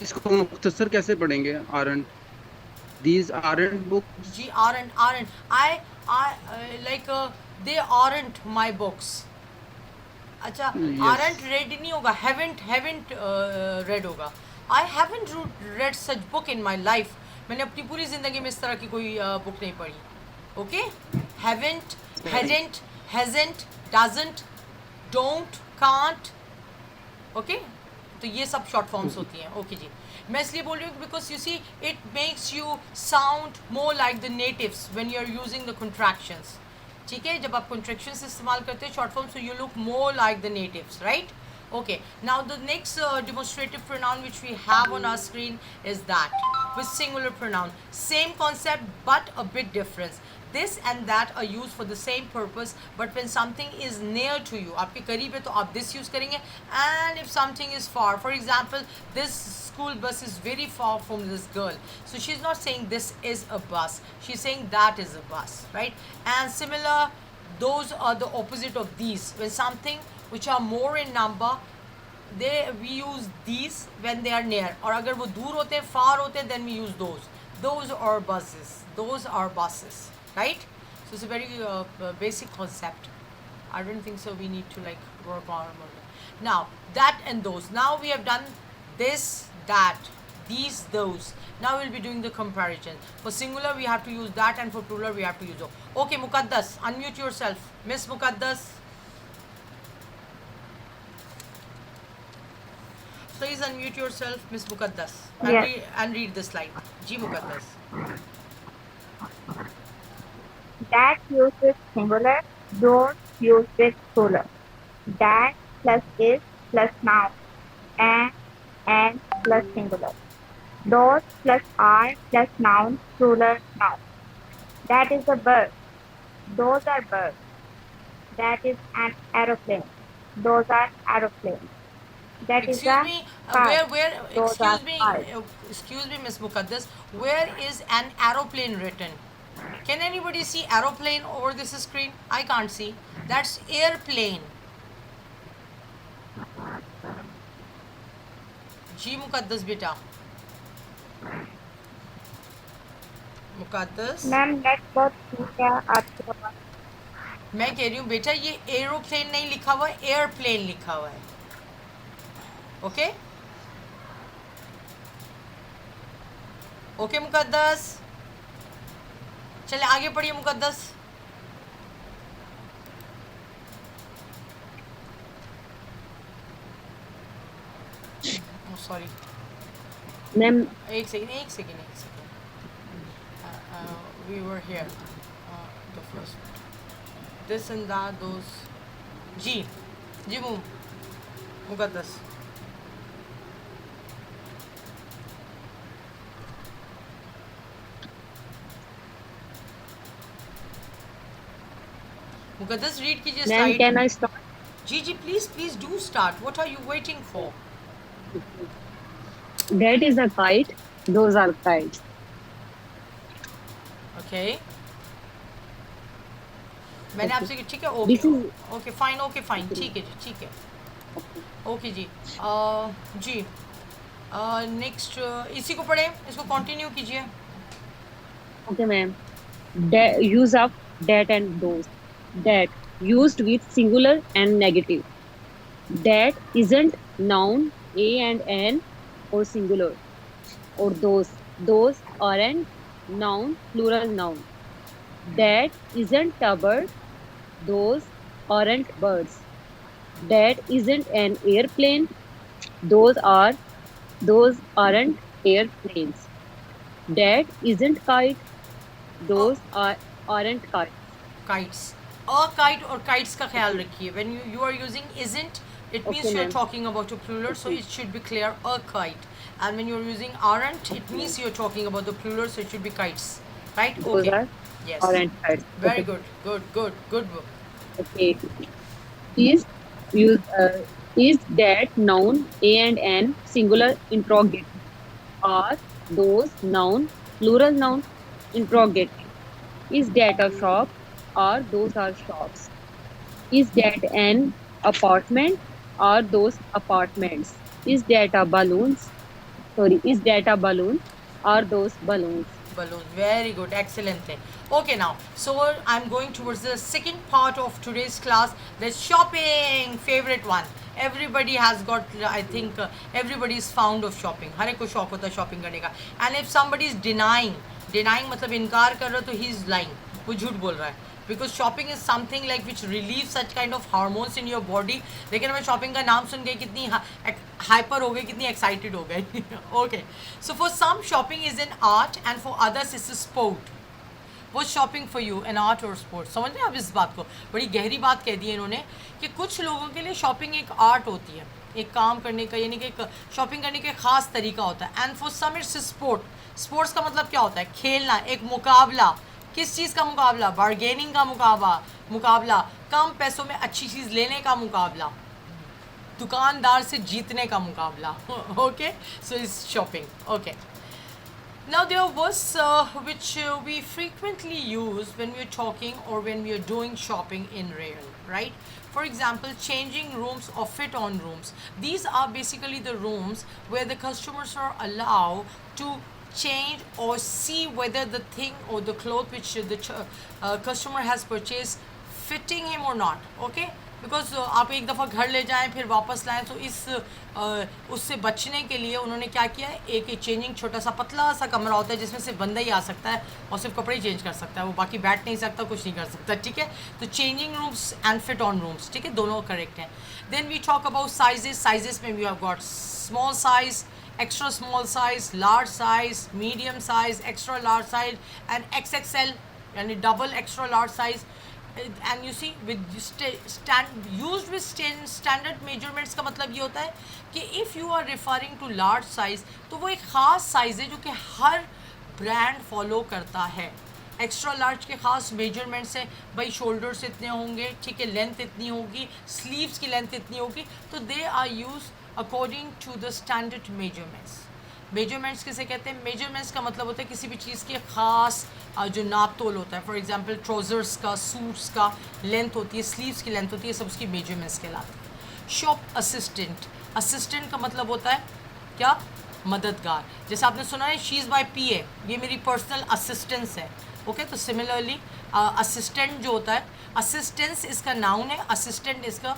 इसको मुख्तसर कैसे पढ़ेंगे? aren't these aren't books? G aren't I like they aren't my books अच्छा Yes. aren't read नहीं होगा haven't read होगा I haven't read such book in my life मैंने अपनी पूरी ज़िंदगी में इस तरह की कोई बुक नहीं पढ़ी okay haven't hadn't hasn't doesn't don't can't okay तो ये सब शॉर्ट फॉर्म्स होती हैं ओके जी मैं इसलिए बोल रही हूँ because you see it makes you sound more like the natives when you are using the contractions ठीक है जब आप कंट्रैक्शंस इस्तेमाल करते हैं short form so you look more like the natives right okay now the next demonstrative pronoun which we have on our screen is that with singular pronoun same concept but a bit difference this and that are used for the same purpose but when something is near to you आपके करीब है तो आप this use करेंगे and if something is far for example this school bus is very far from this girl so she's not saying this is a bus she's saying that is a bus right and similar those are the opposite of these when something which are more in number we use these when they are near और अगर वो दूर होते हैं far होते हैं then we use those are buses right so it's a very basic concept I don't think so we need to like work on it now that and those now we have done this that these those now we'll be doing the comparison for singular we have to use that and for plural we have to use okay Muqaddas unmute yourself Miss Muqaddas please unmute yourself Miss Muqaddas and read the slide ji Muqaddas that used with singular don't use with plural that plus is plus noun and plus singular those plus are plus noun plural noun that is a bird those are birds that is an aeroplane those are aeroplanes that is excuse a me car where those are cars. excuse me Miss Muqaddas where is an aeroplane written can anybody see aeroplane over this screen I can't see that's airplane जी मुकद्दस बेटा मुकद्दस ma'am net बहुत ठीक है आपके पास मैं कह रही हूँ बेटा ये एरोप्लेन नहीं लिखा हुआ है एयरप्लेन लिखा हुआ है ओके ओके मुकद्दस चले आगे पढ़िए मुकद्दस सॉरी मैम एक second we were here the first this and that those जी मुकद्दस मुकद्दस रीड कीजिए ma'am can slide I start जी please do start what are you waiting for that is a kite those are kites okay मैंने आपसे ठीक है This okay is- okay fine ठीक है जी ठीक है ओके जी जी नेक्स्ट इसी को पढ़े इसको कंटिन्यू कीजिए Okay, ma'am. Use of that and those. That used with singular and negative. That isn't noun a and an or singular. Or those aren't noun plural noun. That isn't a bird. Those aren't birds. That isn't an airplane. Those are those aren't airplanes. That isn't kite. Oh, Those aren't kites. kites. A kite or kites का ख्याल रखिए. When you are using isn't, it means Okay, you are ma'am. talking about a plural, so Okay. it should be clear, a kite. And when you are using aren't, it means you are talking about the plural, so it should be kites. Right? Those Okay. are Yes. aren't kites. Very Okay. good. Good book. Okay. Is use is that noun a and an singular interrogative? Are those noun plural noun interrogative? Is that a shop? Are those are shops? Is that an apartment? Are those apartments? Is that a balloons? Sorry, is that a balloon? Are those balloons? Balloon. Very good. Excellent. Okay, now, so I'm going towards the second part of today's class. That's shopping. Favorite one. Everybody has got, I think, everybody is fond of shopping. हर एक को शौक होता है shopping करने का. And if somebody is denying मतलब इनकार कर रहा है तो he is lying. वो झूठ बोल रहा है. Because shopping is something like which relieves such kind of hormones in your body. लेकिन हमें शॉपिंग का नाम सुन के कितनी हाइपर हो गए, कितनी एक्साइटेड हो गए. Okay, so for some shopping is an art and for others it's a sport. What's shopping for you, an art or sport? समझ रहे हैं आप इस बात को? बड़ी गहरी बात कह दी है इन्होंने कि कुछ लोगों के लिए शॉपिंग एक आर्ट होती है, एक काम करने का, यानी कि एक शॉपिंग करने का एक खास तरीका होता है. And for some it's sport. Sports का मतलब क्या होता है? खेलना, एक मुकाबला. किस चीज़ का मुकाबला? बार्गेनिंग का मुकाबला, कम पैसों में अच्छी चीज़ लेने का मुकाबला, दुकानदार से जीतने का मुकाबला. Okay, so is shopping. Okay, now there are words which we frequently use when we are talking or when we are doing shopping in real, right? For example, changing rooms or fit on rooms. These are basically the rooms where the customers are allowed to change or see whether the thing or the cloth which the customer has purchased fitting him or not. Okay, because आप एक दफ़ा घर ले जाएं फिर वापस लाएं, तो इस उससे बचने के लिए उन्होंने क्या किया है, एक चेंजिंग छोटा सा पतला सा कमरा होता है जिसमें सिर्फ बंदा ही आ सकता है और सिर्फ कपड़े ही चेंज कर सकता है, वो बाकी बैठ नहीं सकता, कुछ नहीं कर सकता. ठीक है, तो changing rooms and fit on rooms, ठीक है, दोनों करेक्ट हैं. Then we talk about sizes में we have got small size, extra small size, large size, medium size, extra large size and XXL, यानी double extra large size. And you see with used with standard measurements का मतलब ये होता है कि if you are referring to large size तो वो एक ख़ास साइज़ है जो कि हर ब्रांड फॉलो करता है. एक्स्ट्रा लार्ज के ख़ास मेजरमेंट्स हैं, भाई शोल्डर्स इतने होंगे, ठीक है, लेंथ इतनी होगी, स्लीव्स की लेंथ इतनी होगी, तो they are use according to the standard measurements. Measurements किसे कहते हैं? मेजरमेंट्स का मतलब होता है किसी भी चीज़ के ख़ास जो नाप तोल होता है. फॉर एग्जांपल ट्राउज़र्स का, सूट्स का लेंथ होती है, स्लीव्स की लेंथ होती है, सब उसकी मेजरमेंट्स कहलाते हैं. शॉप असिस्टेंट का मतलब होता है क्या? मददगार. जैसे आपने सुना है शी इज़ माई PA, ये मेरी पर्सनल असिस्टेंस है. ओके, तो सिमिलरली असिस्टेंट जो होता है, असिस्टेंस इसका नाउन है, असिस्टेंट इसका,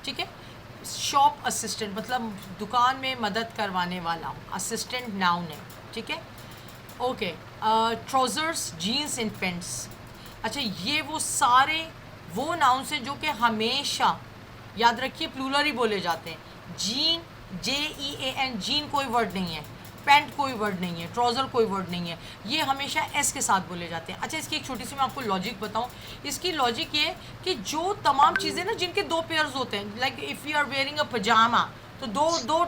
ठीक है. शॉप असिस्टेंट मतलब दुकान में मदद करवाने वाला, असिस्टेंट नाउन है, ठीक है. Okay, trousers, jeans and pants. अच्छा, ये वो सारे वो नाउन्स हैं जो कि हमेशा याद रखिए प्लूरल ही बोले जाते हैं. जीन, JEAN, जीन कोई वर्ड नहीं है, पैंट कोई वर्ड नहीं है, ट्राउज़र कोई वर्ड नहीं है, ये हमेशा एस के साथ बोले जाते हैं. अच्छा, इसकी एक छोटी सी मैं आपको लॉजिक बताऊं. इसकी लॉजिक ये कि जो तमाम चीज़ें ना जिनके दो पेयर्स होते हैं, like if you are wearing a pyjama, तो दो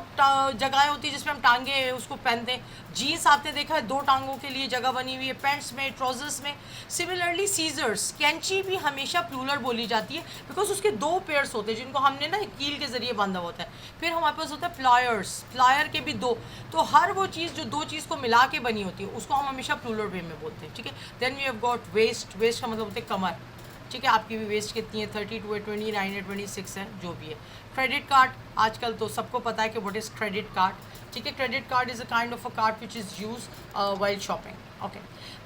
जगहें होती है जिसमें हम टांगे उसको पहनते हैं. जीन्स आपने देखा है दो टांगों के लिए जगह बनी हुई है, पैंट्स में, ट्राउजर्स में. सिमिलरली सीजर्स, कैंची भी हमेशा प्लूरल बोली जाती है बिकॉज उसके दो पेयर्स होते हैं जिनको हमने ना कील के ज़रिए बांधा होता है. फिर हमारे पास होता है प्लायर्स, प्लायर के भी दो. तो हर वो चीज़ जो दो चीज़ को मिला के बनी होती है उसको हम हमेशा प्लूरल वे में बोलते हैं, ठीक है. Then we have got waist. Waist का मतलब होता है कमर, ठीक है. आपकी भी वेस्ट कितनी है? 32 है, 29 है, 26 है, जो भी है. क्रेडिट कार्ड, आजकल तो सबको पता है कि व्हाट इज़ क्रेडिट कार्ड, ठीक है. Credit card is a kind of a card which is use while shopping. Okay.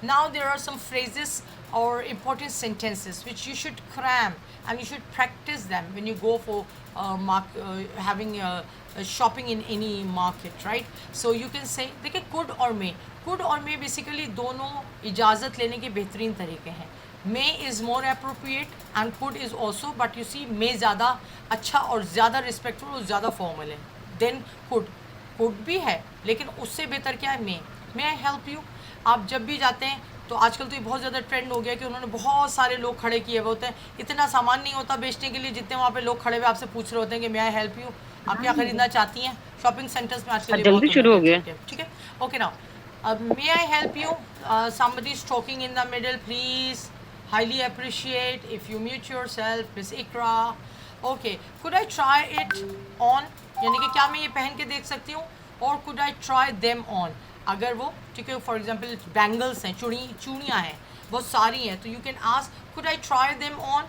Now there are some phrases or important sentences which you should cram and you should practice them when you go for having shopping in any market, right? So you can say, देखिए could और may. Could और may basically दोनों इजाज़त लेने के बेहतरीन तरीके हैं. May is more appropriate and could is also, but you see may ज़्यादा अच्छा और ज़्यादा respectful और ज़्यादा formal है. Then could भी है, लेकिन उससे बेहतर क्या है, may I help you? आप जब भी जाते हैं तो आजकल तो ये बहुत ज़्यादा ट्रेंड हो गया कि उन्होंने बहुत सारे लोग खड़े किए हुए होते हैं. इतना सामान नहीं होता बेचने के लिए जितने वहाँ पे लोग खड़े हुए आपसे पूछ रहे होते हैं कि मे आई हेल्प यू, आप क्या खरीदना चाहती हैं. शॉपिंग सेंटर्स में आजकल ये जल्दी बहुत शुरू हो गया. ठीक है. Okay now may I help you, somebody is talking in the middle, please highly appreciate if you mute yourself. Miss Ikra. Okay, could I try it on, यानी कि क्या मैं ये पहन के देख सकती हूँ, और could I try them on, अगर वो ठीक है फॉर एग्जाम्पल बैंगल्स हैं, चूड़ियाँ हैं, बहुत सारी हैं, तो you can ask could I try them on.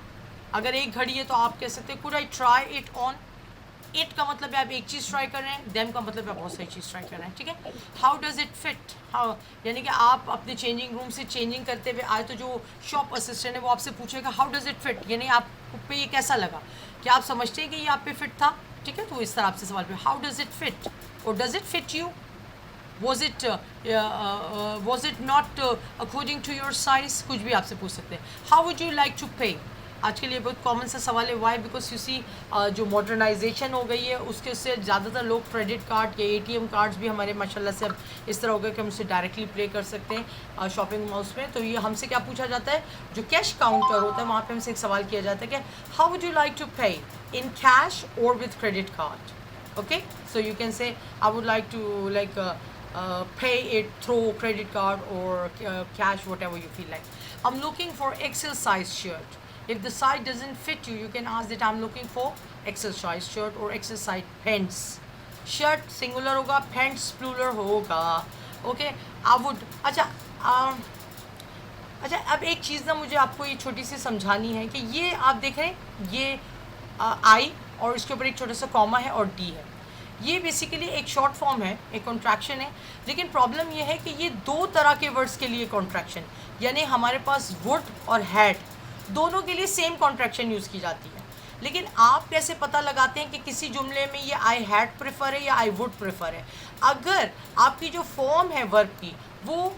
अगर एक घड़ी है तो आप कह सकते हैं could I try it on. It का मतलब है आप एक चीज़ ट्राई कर रहे हैं, देम का मतलब आप बहुत सारी चीज़ ट्राई कर रहे हैं. ठीक है. How does it fit, how यानी कि आप अपने चेंजिंग रूम से चेंजिंग करते हुए आए तो जो शॉप असिस्टेंट है वो आपसे पूछेगा हाउ डज़ इट फिट, यानी आप पे ये कैसा लगा, क्या आप समझते हैं कि ये आप पे फिट था. ठीक है. तो इस तरह आपसे सवाल पे हाउ डज़ इट फिट और does it fit you, was it not according to your size, कुछ भी आपसे पूछ सकते हैं. how would you like to pay, आजकल ये बहुत कॉमन सा सवाल है. वाई, बिकॉज यू सी जो मॉडर्नाइजेशन हो गई है उसके से ज़्यादातर लोग क्रेडिट कार्ड या ATM कार्ड्स भी हमारे माशाल्लाह से अब इस तरह हो गया कि हम उसे डायरेक्टली पे कर सकते हैं शॉपिंग मॉल्स में. तो ये हमसे क्या पूछा जाता है, जो कैश काउंटर होता है वहाँ पे हमसे एक सवाल किया जाता है कि how would you like to pay, in cash और with credit card. Okay, so you can say I would like to pay it through credit card or cash, whatever you feel like. I'm looking for XL size shirt. If the size doesn't fit you, you can ask that I'm looking for XL size shirt or XL size pants. Shirt singular होगा, pants plural होगा. Okay, I would. अच्छा अब एक चीज़ ना मुझे आपको ये छोटी सी समझानी है कि ये आप देख रहे हैं ये I और इसके ऊपर एक छोटा सा कॉमा है और D है. ये बेसिकली एक शॉर्ट फॉर्म है, एक कॉन्ट्रैक्शन है, लेकिन प्रॉब्लम ये है कि ये दो तरह के वर्ड्स के लिए कॉन्ट्रैक्शन, यानी हमारे पास वुड और हैड दोनों के लिए सेम कॉन्ट्रैक्शन यूज़ की जाती है. लेकिन आप कैसे पता लगाते हैं कि किसी जुमले में ये आई हैड प्रेफर है या आई वुड प्रेफर है. अगर आपकी जो फॉर्म है वर्ब की वो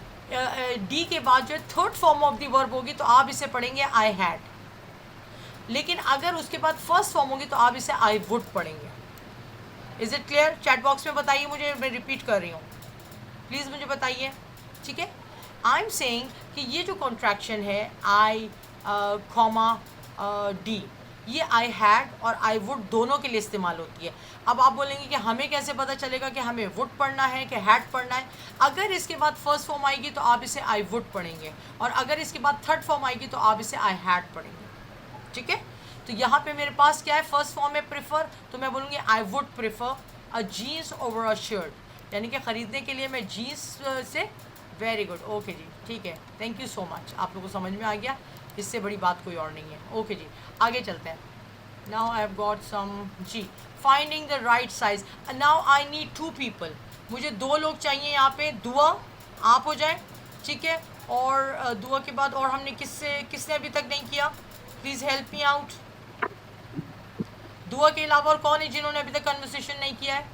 डी के बाद जो third form of the verb होगी तो आप इसे पढ़ेंगे आई हैड, लेकिन अगर उसके बाद फर्स्ट फॉर्म होगी तो आप इसे आई वुड पढ़ेंगे. Is it clear? Chat box में बताइए मुझे, मैं रिपीट कर रही हूँ, प्लीज़ मुझे बताइए. ठीक है. आई एम सेइंग कि ये जो कॉन्ट्रैक्शन है आई कॉमा डी, ये आई हैड और आई वुड दोनों के लिए इस्तेमाल होती है. अब आप बोलेंगे कि हमें कैसे पता चलेगा कि हमें वुड पढ़ना है कि हैड पढ़ना है. अगर इसके बाद फर्स्ट फॉर्म आएगी तो आप इसे आई वुड पढ़ेंगे, और अगर इसके बाद थर्ड फॉर्म आएगी तो आप इसे आई हैड पढ़ेंगे. ठीक है. तो यहाँ पे मेरे पास क्या है, फर्स्ट फॉर्म में प्रेफर, तो मैं बोलूँगी I would prefer a jeans over a shirt, यानी कि ख़रीदने के लिए मैं जीन्स से. Very good. ओके जी, ठीक है, थैंक यू सो मच. आप लोगों को समझ में आ गया, इससे बड़ी बात कोई और नहीं है. ओके जी, आगे चलते हैं. Now I have got some जी finding the right size. Now I need 2 people, मुझे 2 लोग चाहिए यहाँ पे. दुआ आप हो जाए, ठीक है, और दुआ के बाद और हमने किसने अभी तक नहीं किया, प्लीज़ हेल्प मी आउट. दुआ के अलावा और कौन है जिन्होंने अभी तक कन्वर्सेशन नहीं किया है?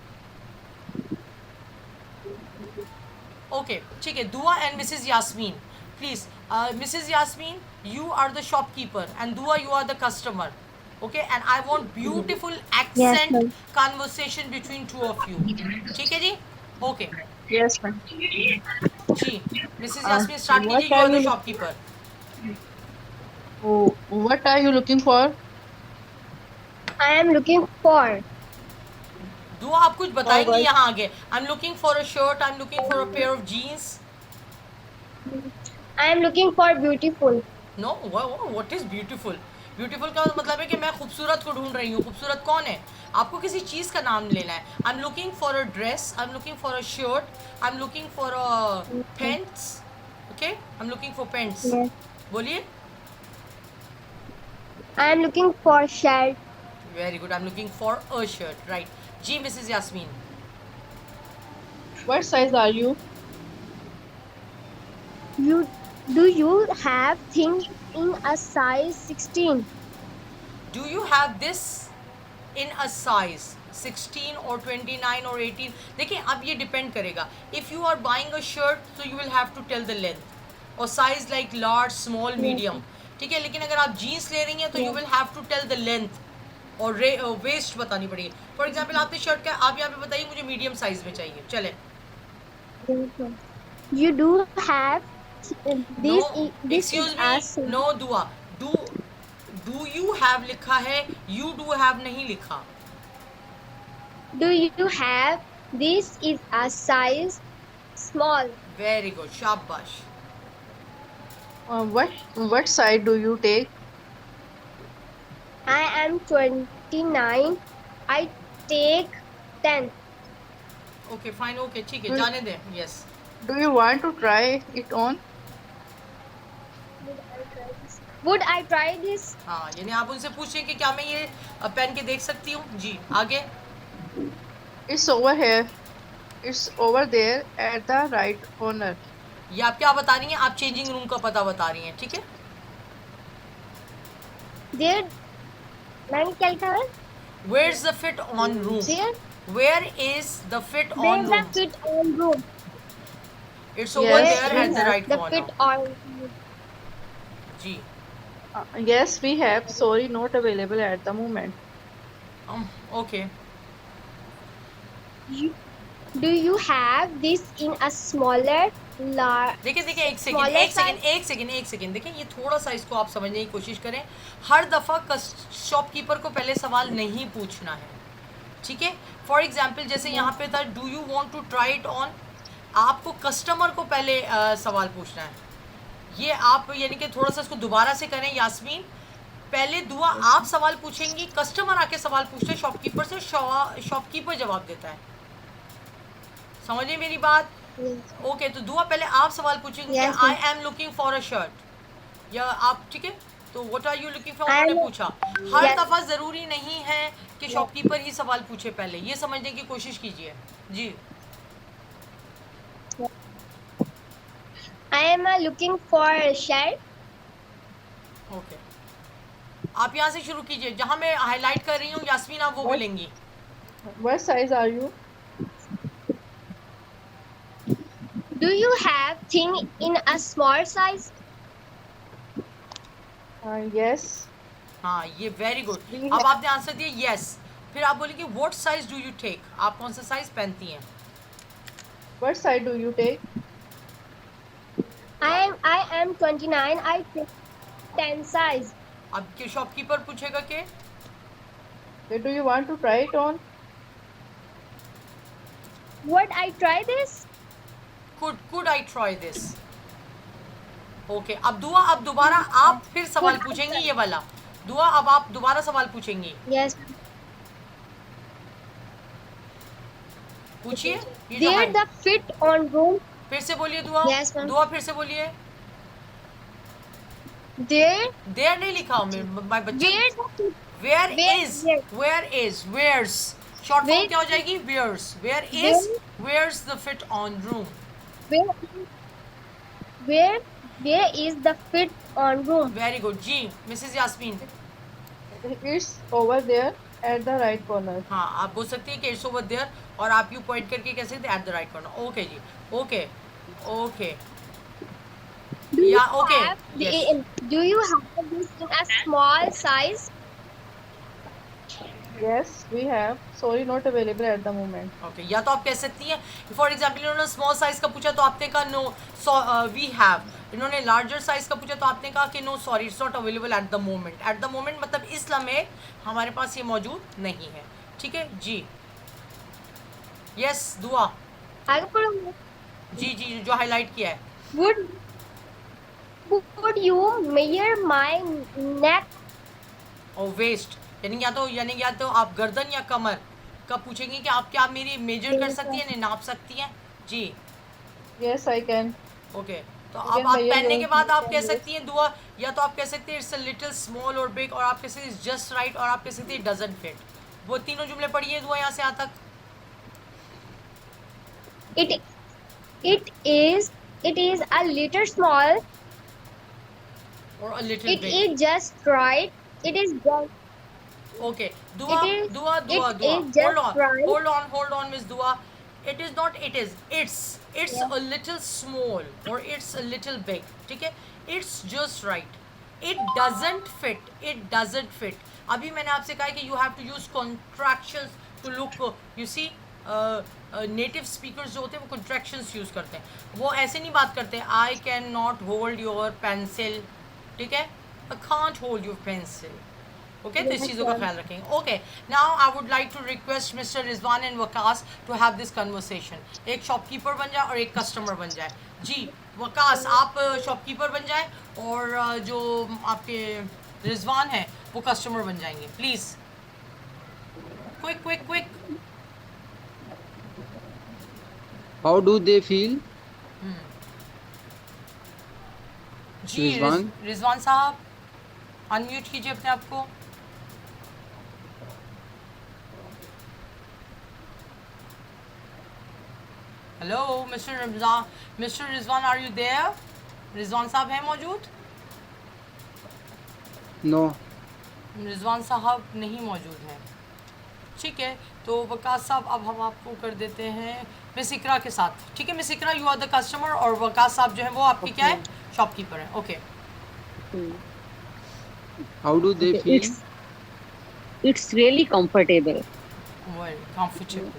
ओके, ठीक है. Dua and Mrs Yasmin, please. Mrs Yasmin, you are the shopkeeper and Dua, you are the customer. Okay, and I want beautiful accent ma'am. conversation between two of you. ठीक है जी? Okay. Yes, ma'am. Ji, Mrs. Yasmin start what कीजिए. You are are the you- shopkeeper. Oh, what are you looking for? I am looking for. दुआ आप कुछ बताएंगी Alright. यहाँ आगे. I'm looking for a shirt. I'm looking for a pair of jeans. I am looking for beautiful. No, what is beautiful? Beautiful का मतलब है कि मैं खूबसूरत को ढूंढ रही हूँ. खूबसूरत कौन है? आपको किसी चीज़ का नाम लेना है. I'm looking for a dress. I'm looking for a shirt. I'm looking for a pants. Okay? I'm looking for pants. Yes. बोलिए. I am looking for shirt. Very good. I'm looking for a shirt. Right. जी, Mrs. Yasmin. What size are you? You do you have things in a size 16? Do you have this in a size 16 और 29 और 18? देखिए अब ये depend करेगा. If you are buying a shirt तो you will have to tell the length और size like large small medium. ठीक है, लेकिन अगर आप जीन्स ले रही हैं तो you will have to tell the length और वेस्ट बतानी पड़ेगी. फॉर एग्जाम्पल आपने शर्ट का, आप यहाँ पे बताइए मुझे मीडियम साइज में चाहिए. चले. You do have this. This excuse is as me, no Dua. Do you have लिखा है, यू डू हैव नहीं लिखा. Do you have this is a size small? Very good, शाबाश. What side do you take? I am 29. I take 10. Okay fine, okay ठीक है, जाने दें. Yes. Do you want to try it on? Would I try this? हाँ, यानी आप उनसे पूछें कि क्या मैं ये पहन के देख सकती हूँ. जी आगे. It's over here. It's over there at the right corner. ये आप क्या बता रही हैं? आप चेंजिंग रूम का पता बता रही हैं. ठीक है. There. मैंने क्या लिखा है? Where's the fit on room? There. Where is the fit on There's a room? fit on room. It's over Yes, there we at the have right The corner. fit on. Ji. Yes, we have. Sorry, not available at the moment. Okay. Do you have this in a smaller, large? देखिए देखिए, एक second Smaller एक second एक second एक second. देखिए ये थोड़ा सा इसको आप समझने की कोशिश करें. हर दफ़ा शॉपकीपर को पहले सवाल नहीं पूछना है. ठीक है. फॉर एग्जाम्पल जैसे यहाँ पे था, do you want to try it on. आपको कस्टमर को पहले सवाल पूछना है. ये आप यानी कि थोड़ा सा इसको दोबारा से करें. यास्मीन, पहले दुआ आप सवाल पूछेंगी, कस्टमर आके सवाल पूछते हैं शॉपकीपर से, शॉपकीपर जवाब देता है. समझिए मेरी बात. ओके, तो दुआ पहले आप सवाल पूछेंगे. Yes, I am looking for a shirt, या आप. ठीक है, तो what are you looking for, I am- उन्होंने पूछा. हर Yes. दफ़ा ज़रूरी नहीं है कि शॉपकीपर ही सवाल पूछे. पहले ये समझने की कोशिश कीजिए. जी. I am looking for a shirt. Okay, आप यहाँ से शुरू कीजिए. जहाँ मैं हाईलाइट कर रही हूँ यास्मीन, आप वो बोलेंगी. What size are you? Do you have thing in a small size? Yes. हाँ, ये वेरी गुड. We अब have- आपने आंसर दिया यस. फिर आप बोलेंगे what size do you take. आप कौन सा साइज पहनती हैं. What size do you take? I am 29. I take 10 size. अब के शॉपकीपर पूछेगा कि Do you want to try it on? Would I try this? could I try this. Okay, अब दुआ, अब दोबारा आप फिर सवाल पूछेंगी. ये वाला दुआ, अब आप दोबारा सवाल पूछेंगी. Yes. पूछिए. ये जो There है, the fit on room. फिर से बोलिए दुआ. Yes, ma'am. दुआ फिर से बोलिए. There. देयर नहीं लिखा माय बच्चे. Where the fit. Where Where- is, where- where is, where's. Short form Where- क्या हो जाएगी. Where's. Where is, where's the fit on room. Where is the fit on room? Very good. जी Mrs Yasmin. It's over there at the right corner. हाँ, आप बोल सकती हैं कि इट्स ओवर देयर, और आप यू पॉइंट करके कह सकते हैं at the right corner. Okay जी. Okay okay. Do you Yeah, okay. have Yes. Do you have this in a small size? Yes, we have. Sorry, not available at the moment. Okay, या तो आप कह सकती हैं, for example इन्होंने small size का पूछा तो आपने कहा नो वी हैव. इन्होंने लार्जर साइज का पूछा तो आपने कहा कि no sorry it's not available at the moment. At the moment मतलब इस लम्हे हमारे पास ये मौजूद नहीं है. ठीक है जी. यस दुआ. आगे पढ़ो. जी जी, जो हाईलाइट किया है. Would you measure my neck? और वेस्ट यानी या तो आप गर्दन या कमर का पूछेंगे कि आप क्या मेरी मेजर कर सकती हैं, नाप सकती हैं. जी. Yes, I can. ओके, तो You अब can आप measure पहनने के your बाद आप कह fingers. सकती हैं दुआ, या तो आप कह सकते हैं इट्स अ लिटिल स्मॉल और बिग, और आप कह सकते हैं इट्स जस्ट राइट, और आप कह सकते हैं डजंट फिट. वो तीनों जुमले पढ़िए दुआ यहाँ से यहाँ तक. It is It is a little small. or a little It big? is just right. It is just. Okay, Dua, It is. Dua, It Dua, Dua. is just right. Hold on, Miss Dua. It is not. It is. It's Yeah. a little small or it's a little big. ठीक है? It's just right. It doesn't fit. It doesn't fit. अभी मैंने आपसे कहा है कि you have to use contractions to look. You see, native speakers जो होते हैं वो contractions यूज़ करते हैं. वो ऐसे नहीं बात करते. I cannot hold your pencil. ठीक है? I can't hold your pencil. Okay, तो इस चीज़ों का ख्याल रखेंगे. Okay, now I would like to request Mr Rizwan and Waqas to have this conversation. एक शॉपकीपर बन जाए और एक कस्टमर बन जाए. जी वकास, आप शॉपकीपर बन जाए और जो आपके रिजवान है वो कस्टमर बन जाएंगे. Please quick quick quick. How do they feel? जी रिजवान साहब अनम्यूट कीजिए अपने आप को. Hello Mr Rizwan, are you there? Rizwan साहब हैं मौजूद? No. रिजवान साहब नहीं मौजूद हैं. ठीक है, तो वकास साहब अब हम आपको कर देते हैं मिस इकरा के साथ. ठीक है miss Iqra, you are the customer और वकास साहब जो है वो आपकी क्या है, शॉपकीपर है. Okay. How do they Okay, feel? it's really comfortable. Well comfortable,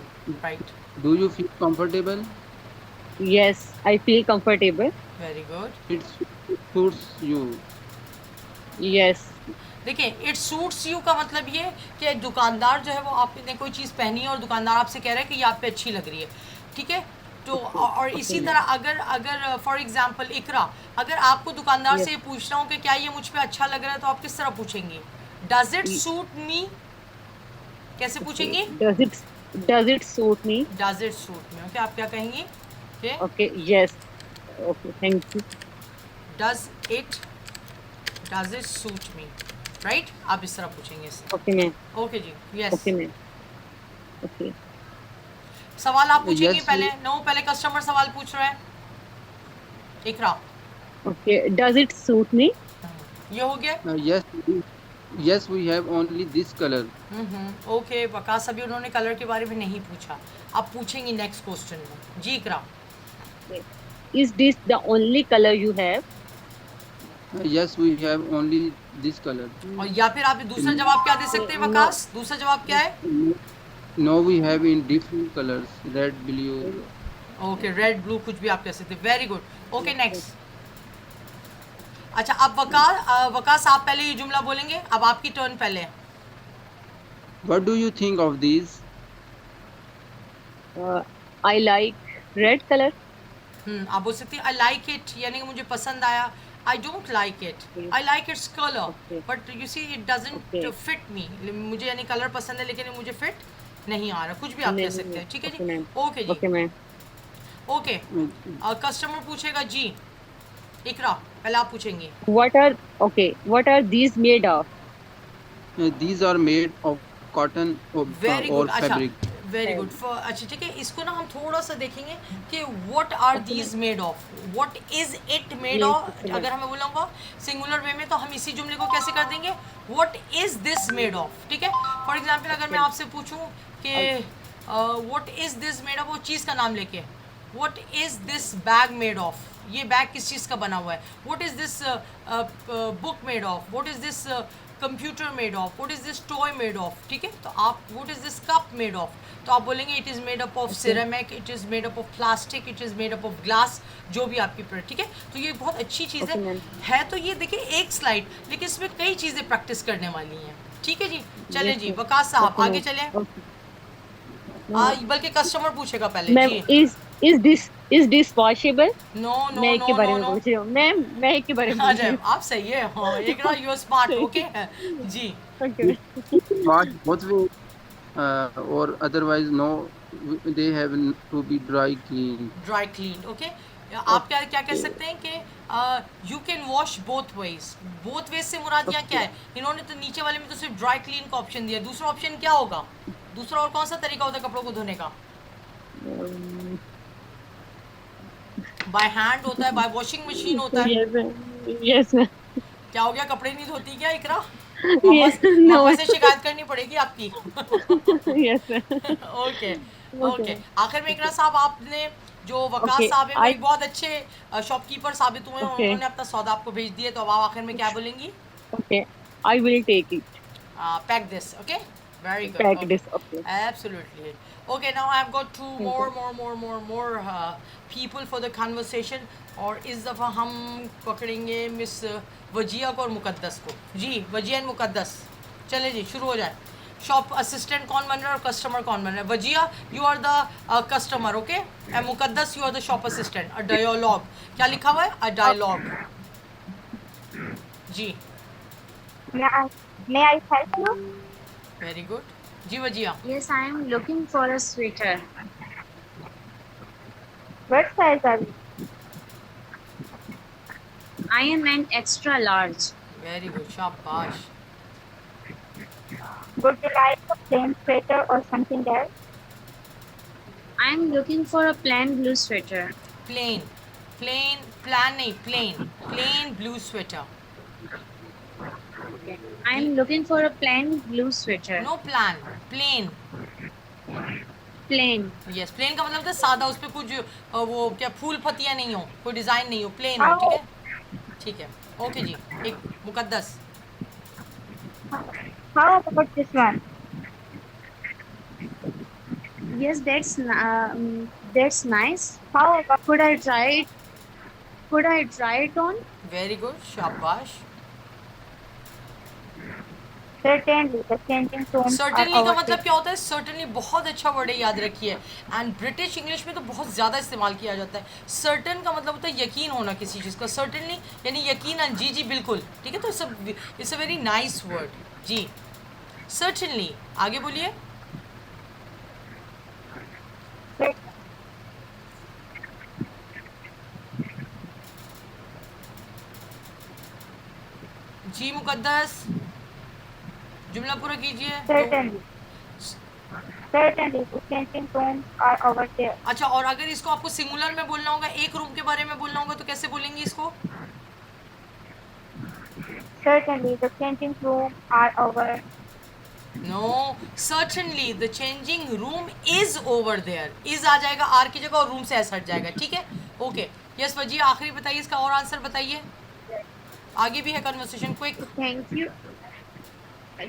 right. Do you feel comfortable? Yes, I feel comfortable. Very good. It suits you. Yes. देखिए, इट सूट्स यू का मतलब ये कि एक दुकानदार जो है वो आपने कोई चीज़ पहनी है और दुकानदार आपसे कह रहा है कि ये आप पे अच्छी लग रही है. ठीक है, तो और इसी तरह अगर फॉर एग्जांपल इकरा, अगर आपको दुकानदार से ये पूछना हो कि क्या ये मुझ पे अच्छा लग रहा है, तो आप किस तरह पूछेंगी? Does it suit me? कैसे पूछेंगी? Does it suit me? Does it suit me. Okay, आप क्या कहेंगी? Okay, Okay. Yes. Okay. Thank you. Does it suit me, right? आप इस तरह पूछेंगे इससे. Okay, ma'am. ओके जी, यस. Okay, ma'am. Okay. सवाल आप पूछेंगी Yes, पहले. नो, पहले कस्टमर सवाल पूछ रहा है. इकरा, Okay. Does it suit me? ये हो गया. Yes, we have only this color. Okay, Waqas अभी उन्होंने कलर के बारे में नहीं पूछा. आप पूछेंगी नेक्स्ट क्वेश्चन में. जी इकरा. Is this the only color you have? Yes, we have only this color. और या फिर आप दूसरा जवाब क्या दे सकते हैं वकास? दूसरा जवाब क्या है? No, we have in different colors, red, blue. Okay, red blue कुछ भी आप कह सकते हैं. Very good. Okay, next. अच्छा, अब वकास आप पहले ये जुमला बोलेंगे. अब आपकी टर्न पहले है. What do you think of these? I like red color. आप बोल सकती हैं आई लाइक इट, यानी कि मुझे पसंद आया. I don't like it, I like its colour, Okay. But you see it doesn't Okay. Fit me. मुझे यानी कलर पसंद है लेकिन ये मुझे फिट नहीं आ रहा. कुछ भी आप कह सकते हैं. ठीक है Okay, जी. ma'am. ओके जी. Okay, ma'am. ओके, कस्टमर पूछेगा. जी इकरा, पहले आप पूछेंगे. What are these made of? These are made of cotton very or good. अच्छा, fabric. Very good. अच्छा ठीक है, इसको ना हम थोड़ा सा देखेंगे कि what are these made of, what is it made of. अगर हमें बोलूँगा सिंगुलर वे में तो हम इसी जुमले को कैसे कर देंगे? What is this made of. ठीक है, फॉर एग्जाम्पल अगर मैं आपसे पूछूं कि what is this made of, वो चीज़ का नाम लेके, what is this bag made of, ये बैग किस चीज़ का बना हुआ है. What is this book made of, what is this computer made of, what is this toy made of. ठीक है, तो आप what is this cup made of, तो आप बोलेंगे it is made up of ceramic, it is made up of plastic, it is made up of glass, जो भी आपकी प्रोडक्ट. ठीक है, तो ये बहुत अच्छी चीज़ Okay, ma'am. है. तो ये देखिए एक स्लाइड, लेकिन इसमें कई चीज़ें प्रैक्टिस करने वाली हैं. ठीक है जी, चलें जी. वकास साहब Okay, आगे ma'am. चलें. Okay. बल्कि कस्टमर पूछेगा पहले. Ma'am, जी. is this washable? No no मैं एक के नो बारे नो में नो. पूछ रही हूँ. मैम, मैं एक के बारे में पूछ रही अच्छा, आप सही है. हाँ, एक ना यू आर स्मार्ट. ओके जी. हूँ. Okay. Wash both way, or otherwise no, they have to be dry clean. Dry clean. Okay, आप क्या क्या कह सकते हैं कि you can wash both ways. Both ways से मुराद यहाँ क्या है? इन्होंने तो नीचे वाले में तो सिर्फ ड्राई क्लीन का ऑप्शन दिया. दूसरा ऑप्शन क्या होगा? दूसरा और कौन सा तरीका होता है कपड़ों को धोने का? बाय हैंड होता है, बाय वॉशिंग मशीन होता है? Yes, ma'am. Yes, ma'am. क्या हो गया, कपड़े नहीं धोती क्या इकरा? Yes, no. मम्मा से शिकायत करनी पड़ेगी आपकी। Yes, ma'am. Okay okay, Okay. आखिर में इकरा साहब, आपने जो वकास Okay, साहब है वो I- एक बहुत अच्छे शॉपकीपर साबित हुए हैं, Okay. उन्होंने अपना सौदा आपको भेज दिया, तो अब आप आखिर में क्या बोलेंगी? Okay. I will take it. Pack this, okay? Very good. Pack Okay. this. Okay. Absolutely. Okay, now I've got two more people for the conversation. और इस दफ़ा हम पकड़ेंगे मिस वजिया को और मुकद्दस को। जी, वजिया एंड मुकद्दस, चले जी, शुरू हो जाए। शॉप असिस्टेंट कौन बन रहा है और कस्टमर कौन बन रहा है? Wajiya, you are the customer, okay, and Muqaddas, you are the shop assistant. A dialogue, क्या लिखा हुआ है? A dialogue. जी, May I help you? Very good. जी Wajiya, Yes, I am looking for a sweater. What size are you? I am an extra large. Very good, शाबाश। Would you like a plain sweater or something else? I am looking for a plain blue sweater. Plain, plan नहीं, plain blue sweater. I am looking for a plain blue sweater. No plan, plain. Plain. Yes, plain का मतलब होता है सादा, उस पे कुछ वो क्या फूल पत्तियां नहीं हो, कोई डिजाइन नहीं हो, प्लेन हो, ठीक है? ठीक है, ओके जी। एक मुकद्दस, How about this one? Yes, that's nice. How about Could I try it? Could I try it on? Very good, शाबाश। certainly the changing tones certainly are का our मतलब क्या होता है? सर्टेनली बहुत अच्छा वर्ड है, याद रखिए। एंड ब्रिटिश इंग्लिश में तो बहुत ज़्यादा इस्तेमाल किया जाता है। सर्टन का मतलब होता है यकीन होना किसी चीज़ का। सर्टेनली यानी यकीनन, जी जी बिल्कुल, ठीक है? तो it's a very nice word जी, सर्टेनली। आगे बोलिए। जी मुकद्दस, जुमला पूरा कीजिए। certainly the changing tones are over there. अच्छा, और अगर इसको आपको सिंगुलर में बोलना होगा, एक रूम के बारे में बोलना होगा, तो कैसे बोलेंगे इसको? Certainly the changing room are over. No, certainly the changing room is over there. Is आ जाएगा आर की जगह और रूम से एस हट जाएगा, ठीक है? ओके, यस वजिया, आखिरी बताइए, इसका और आंसर बताइए। आगे भी है conversation, quick. Thank you.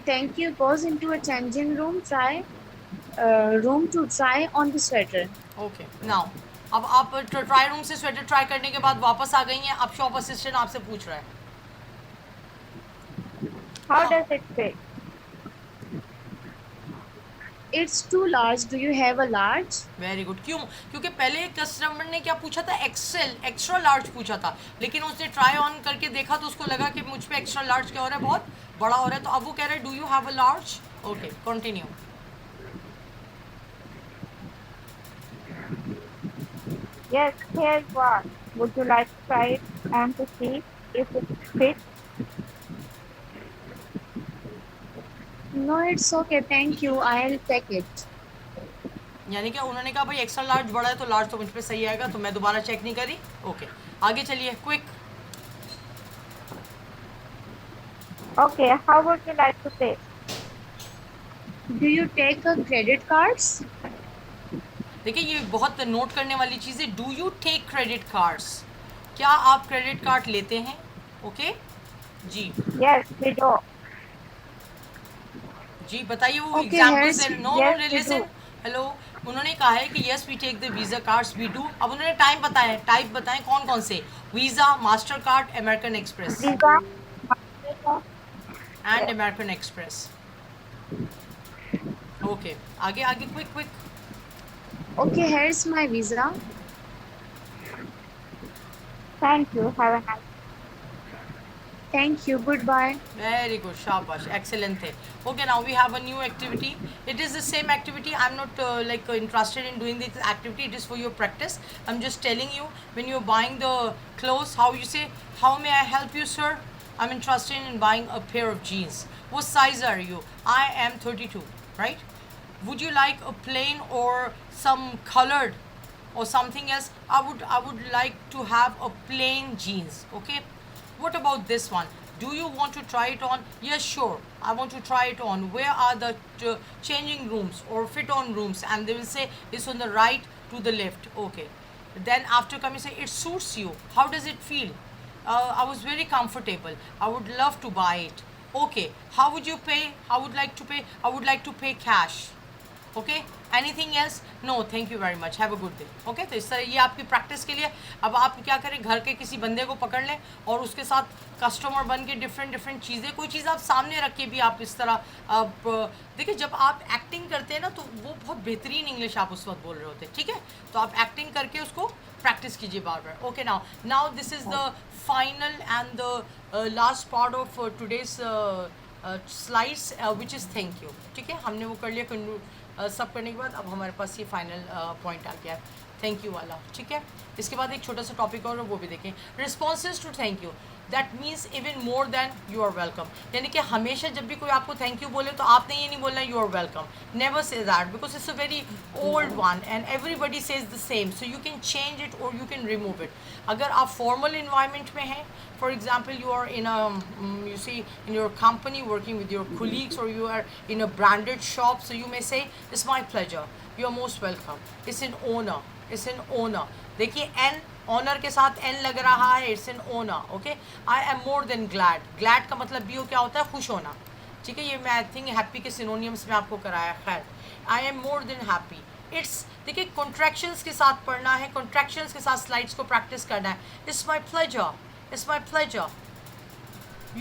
Thank you. Goes into a changing room. Room to try on the sweater. Okay, now अब आप ट्राई रूम से स्वेटर ट्राई करने के बाद वापस आ गई हैं। अब शॉप असिस्टेंट आपसे पूछ रहा है, How does it fit? It's too large. Do you have a large? Very good. क्यों? क्योंकि पहले कस्टमर ने क्या पूछा था? एक्सेल, एक्स्ट्रा लार्ज पूछा था, लेकिन उसने ट्राई ऑन करके देखा तो उसको लगा कि मुझ पे एक्स्ट्रा लार्ज क्या हो रहा है, बहुत बड़ा हो रहा है, तो अब वो कह रहा है do you have a large. Okay, continue. Yes, here's one. Would you like to try it on to see if it fits? No, it's okay. Thank you. I'll take it. यानी कि उन्होंने कहा भाई एक्स्ट्रा लार्ज बड़ा है तो large तो मुझ पे सही आएगा, तो मैं दोबारा चेक नहीं करी। ओके, आगे चलिए, quick. Okay, how would you like to pay? Do you take a credit cards? देखिए, ये बहुत नोट करने वाली चीज़ है। Do you take credit cards? क्या आप क्रेडिट कार्ड लेते हैं? ओके जी Yes, we do. जी, बताइए वो Okay, एग्जांपल्स yes, दे। No yes, no, we listen, do. Hello. उन्होंने कहा है कि yes we take the Visa cards, we do. अब उन्होंने टाइम बताया है, टाइप बताएं कौन कौन से? Visa, master card, American express Visa, Mastercard. And American express. Okay, आगे आगे, quick quick. Okay, here's my visa. Thank you. Have a nice. Thank you. Goodbye. Very good, shabash, excellent थे। Okay, now we have a new activity. It is the same activity. I'm not interested in doing this activity. It is for your practice. I'm just telling you, when you're buying the clothes, how you say, how may I help you, sir? I'm interested in buying a pair of jeans. What size are you? I am 32, right? Would you like a plain or some colored or something else, I would like to have a plain jeans. Okay, what about this one? Do you want to try it on? Yes, sure, I want to try it on. Where are the changing rooms or fit on rooms? And they will say it's on the right to the left. Okay, then after coming say it suits you, how does it feel? I was very comfortable, I would love to buy it. Okay, how would you pay? I would like to pay, I would like to pay cash. Okay, anything else? No, thank you very much, have a good day. Okay, तो इस तरह ये आपकी practice के लिए. अब आप क्या करें, घर के किसी बंदे को पकड़ लें और उसके साथ कस्टमर बन के डिफरेंट चीज़ें, कोई चीज़ आप सामने रख के भी आप इस तरह. अब देखिए, जब आप एक्टिंग करते हैं ना, तो वो बहुत बेहतरीन इंग्लिश आप उस वक्त बोल रहे होते हैं. ठीक है, तो आप एक्टिंग करके उसको प्रैक्टिस कीजिए बार बार. Okay, now this is the final and the last part of today's slides which is thank you. ठीक है, हमने वो कर लिया. सब करने के बाद अब हमारे पास ये फाइनल पॉइंट आ गया है, थैंक यू वाला. ठीक है, इसके बाद एक छोटा सा टॉपिक और वो भी देखें, responses to thank you. That means even more than you are welcome. यानी कि हमेशा जब भी कोई आपको थैंक यू बोले तो आपने ये नहीं बोलना you are welcome. Never say that, because it's a very old one and everybody says the same. So you can change it और यू कैन रिमूव इट. अगर आप फॉर्मल इन्वायरमेंट में हैं, for example, you are in a you see in your company working with your colleagues, or you are in a branded shop, so you may say it's my pleasure, you are most welcome, it's an honor, it's an honor. देखिए, n honour के साथ n लग रहा है, it's an owner. Okay, I am more than glad. Glad का मतलब भी हो क्या होता है, खुश होना. ठीक है, ये मैं आई थिंक हैप्पी के सिनोनियम्स में आपको कराया. खैर, आई am more than happy. It's, देखिए, कॉन्ट्रैक्शंस के साथ पढ़ना है, कॉन्ट्रैक्शंस के साथ स्लाइड्स को प्रैक्टिस करना है. It's my pleasure, it's my pleasure,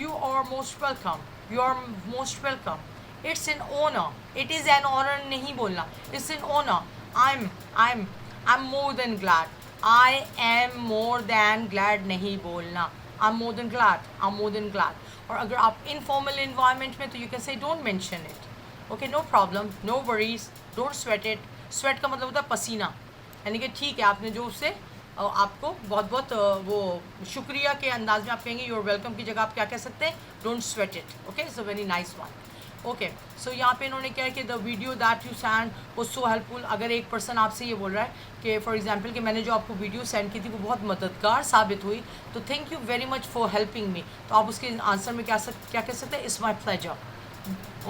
you are most welcome, you are most welcome. It's an honor, it is an honor नहीं बोलना, it's an honor. I'm more than glad, I am more than glad नहीं बोलना, I'm more than glad, I'm more than glad. और अगर आप informal environment में, तो you can say don't mention it. Okay, no problem, no worries, don't sweat it. Sweat का मतलब होता है पसीना, यानी कि ठीक है, आपने जो उससे आपको बहुत बहुत वो शुक्रिया के अंदाज में आप कहेंगे यूर वेलकम की जगह आप क्या कह सकते हैं, don't sweat it. Okay, it's a very nice one. Okay, so यहाँ पे इन्होंने क्या है कि the video that you send was so helpful. अगर एक पर्सन आपसे ये बोल रहा है कि फॉर एग्जांपल कि मैंने जो आपको वीडियो सेंड की थी वो बहुत मददगार साबित हुई, तो thank you very much for helping me, तो आप उसके आंसर में क्या कह सकते हैं, it's my pleasure.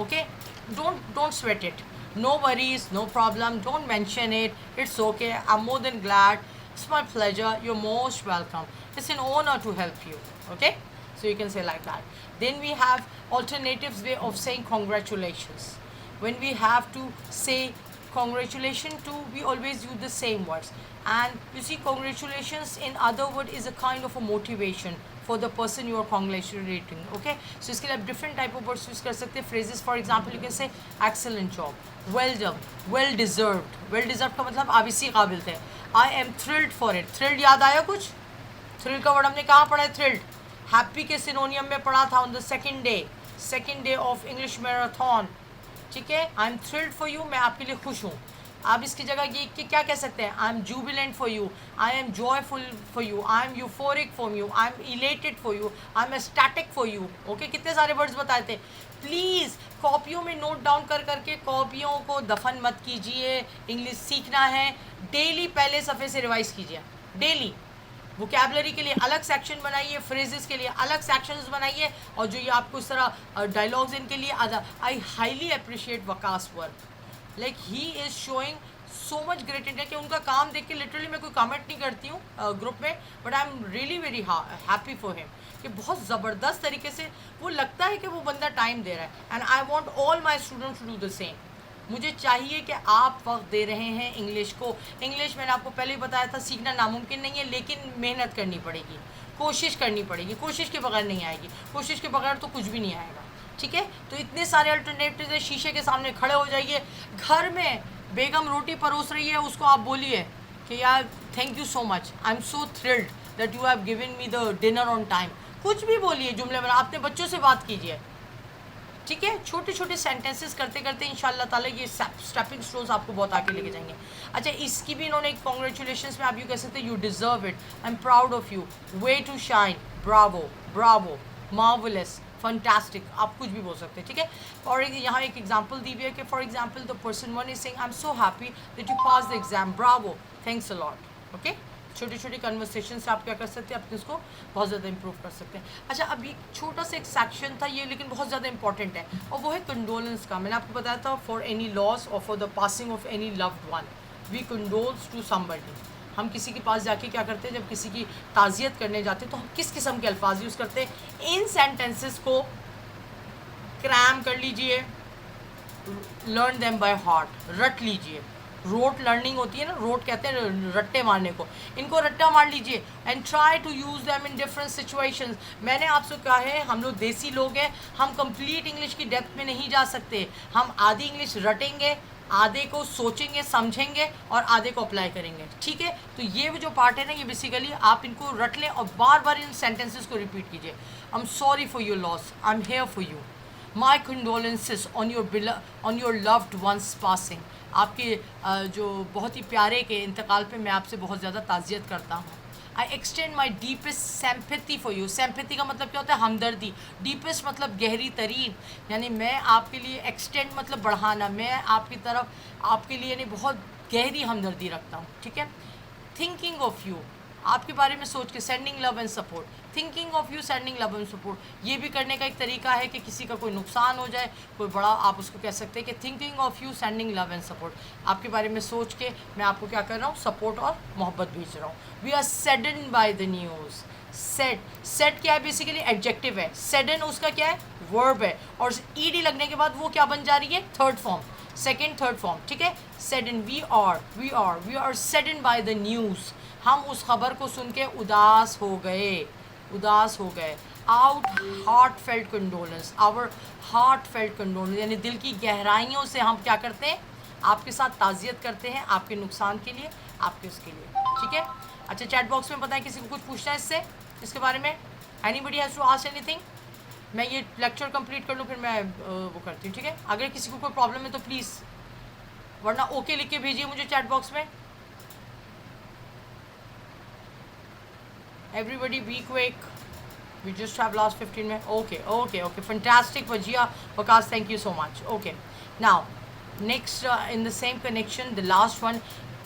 Okay, don't sweat it, no worries, no problem, don't mention it, it's okay, I am more than glad, it's my pleasure, you're most welcome, it's an honor to help you. Okay, so you can say like that. Then we have alternatives way of saying congratulations. When we have to say congratulations to, we always use the same words. And you see, congratulations in other word is a kind of a motivation for the person you are congratulating. Okay, so इसके लिए आप different type of words use कर सकते हैं. phrases, for example, you can say excellent job, well done, well deserved. well deserved का मतलब आप इसी काबिल थे. I am thrilled for it. thrilled याद आया कुछ? thrilled का वर्ड हमने कहाँ पढ़ा है? thrilled. happy के सिनोनियम में पढ़ा था on the second day of English marathon. ठीक है, I am thrilled for you, मैं आपके लिए खुश हूँ. आप इसकी जगह ये क्या कह सकते हैं, I am jubilant for you, I am joyful for you, I am euphoric for you, I am elated for you, I am ecstatic for you. Okay, कितने सारे वर्ड्स बताए थे. प्लीज़ कॉपियों में नोट डाउन करके कॉपियों को दफन मत कीजिए. इंग्लिश सीखना है, डेली पहले सफ़े से रिवाइज कीजिए. डेली वोकैबलरी के लिए अलग सेक्शन बनाइए, फ्रेजेस के लिए अलग सेक्शंस बनाइए, और जो ये आपको इस तरह डायलॉग्स इनके लिए अलग. I highly appreciate Waqas work, like he is showing so much great India कि उनका काम देख के लिटरली मैं कोई कमेंट नहीं करती हूँ ग्रुप में, but I am really very happy for him कि बहुत ज़बरदस्त तरीके से वो लगता है कि वो बंदा टाइम दे रहा है. And I want all my students to do the same. मुझे चाहिए कि आप वक्त दे रहे हैं इंग्लिश को. इंग्लिश मैंने आपको पहले ही बताया था, सीखना नामुमकिन नहीं है, लेकिन मेहनत करनी पड़ेगी, कोशिश करनी पड़ेगी. कोशिश के बगैर नहीं आएगी, कोशिश के बगैर तो कुछ भी नहीं आएगा. ठीक है, तो इतने सारे अल्टरनेटिव है. शीशे के सामने खड़े हो जाइए, घर में बेगम रोटी परोस रही है, उसको आप बोलिए कि यार thank you so much, I am so thrilled that you have given me the dinner on time. कुछ भी बोलिए, जुमले में अपने बच्चों से बात कीजिए. ठीक है, छोटे छोटे सेंटेंसेस करते करते इंशाल्लाह ताला ये स्टेपिंग स्टोन्स आपको बहुत आगे लेके जाएंगे. अच्छा, इसकी भी इन्होंने कॉन्ग्रेचुलेशंस में आप यू कह सकते हैं, you deserve it, I am proud of you, way to shine, bravo bravo, marvellous, fantastic, आप कुछ भी बोल सकते हैं, ठीक है। और यहाँ एक एग्जाम्पल दी हुई है कि for example the person one is saying I am so happy that you pass the exam, Bravo, thanks a lot, okay. छोटी छोटी कन्वर्सेशन से आप क्या कर सकते हैं, अपने इसको बहुत ज़्यादा इंप्रूव कर सकते हैं। अच्छा, अब ये छोटा सा एक सेक्शन था ये, लेकिन बहुत ज़्यादा इंपॉर्टेंट है, और वो है कंडोलेंस का। मैंने आपको बताया था फॉर एनी लॉस और for the passing of any loved one we condoles to somebody. हम किसी के पास जाके क्या करते हैं, जब किसी की ताज़ियत करने जाते हैं तो हम किस किस्म के अल्फाज यूज़ करते हैं। इन सेंटेंसेस को क्रैम कर लीजिए, लर्न देम बाय हार्ट, रट लीजिए। रोट लर्निंग होती है ना, रोट कहते हैं रट्टे मारने को, इनको रट्टा मार लीजिए। And try to use them in different situations. मैंने आपसे कहा है, हम लोग देसी लोग हैं, हम कंप्लीट इंग्लिश की डेप्थ में नहीं जा सकते। हम आधी इंग्लिश रटेंगे, आधे को सोचेंगे समझेंगे और आधे को अप्लाई करेंगे, ठीक है। तो ये जो पार्ट है ना, ये बेसिकली आप इनको रट लें और बार बार इन सेंटेंसेस को रिपीट कीजिए। I am sorry for your loss, I am here for you, my condolences on your loved one's passing. आपके जो बहुत ही प्यारे के इंतकाल पे मैं आपसे बहुत ज़्यादा ताज़ियत करता हूँ। I extend my deepest sympathy for you. Sympathy का मतलब क्या होता है, हमदर्दी। डीपेस्ट मतलब गहरी तरीन, यानी मैं आपके लिए, एक्सटेंड मतलब बढ़ाना, मैं आपकी तरफ आपके लिए यानी बहुत गहरी हमदर्दी रखता हूँ, ठीक है। थिंकिंग ऑफ यू, आपके बारे में सोच के, sending love and support. Thinking of you, sending love and support, ये भी करने का एक तरीका है कि किसी का कोई नुकसान हो जाए, कोई बड़ा, आप उसको कह सकते हैं कि thinking of you, sending love and support. आपके बारे में सोच के मैं आपको क्या कर रहा हूँ, सपोर्ट और मोहब्बत भेज रहा हूँ। We are saddened by the news. Sad क्या है, बेसिकली एडजेक्टिव है। सैडन उसका क्या है, वर्ब है, और ईडी लगने के बाद वो क्या बन जा रही है, third form, second third form, ठीक है। Saddened, we are saddened by the news. हम उस खबर को सुन के उदास हो गए। Heartfelt condolences, our heartfelt condolences, यानी दिल की गहराइयों से हम क्या करते हैं, आपके साथ ताज़ियत करते हैं, आपके नुकसान के लिए, आपके उसके लिए, ठीक है। अच्छा, चैट बॉक्स में बताएं किसी को कुछ पूछना है इसके बारे में। Anybody has to ask anything. मैं ये लेक्चर कंप्लीट कर लूँ, फिर मैं वो करती हूँ, ठीक है। अगर किसी को कोई प्रॉब्लम है तो प्लीज़, वरना ओके लिख के भेजिए मुझे चैट बॉक्स में। Everybody be quick. We just have last 15 minutes. Okay. Fantastic, Vajia. Waqas, thank you so much. Okay. Now, next in the same connection, the last one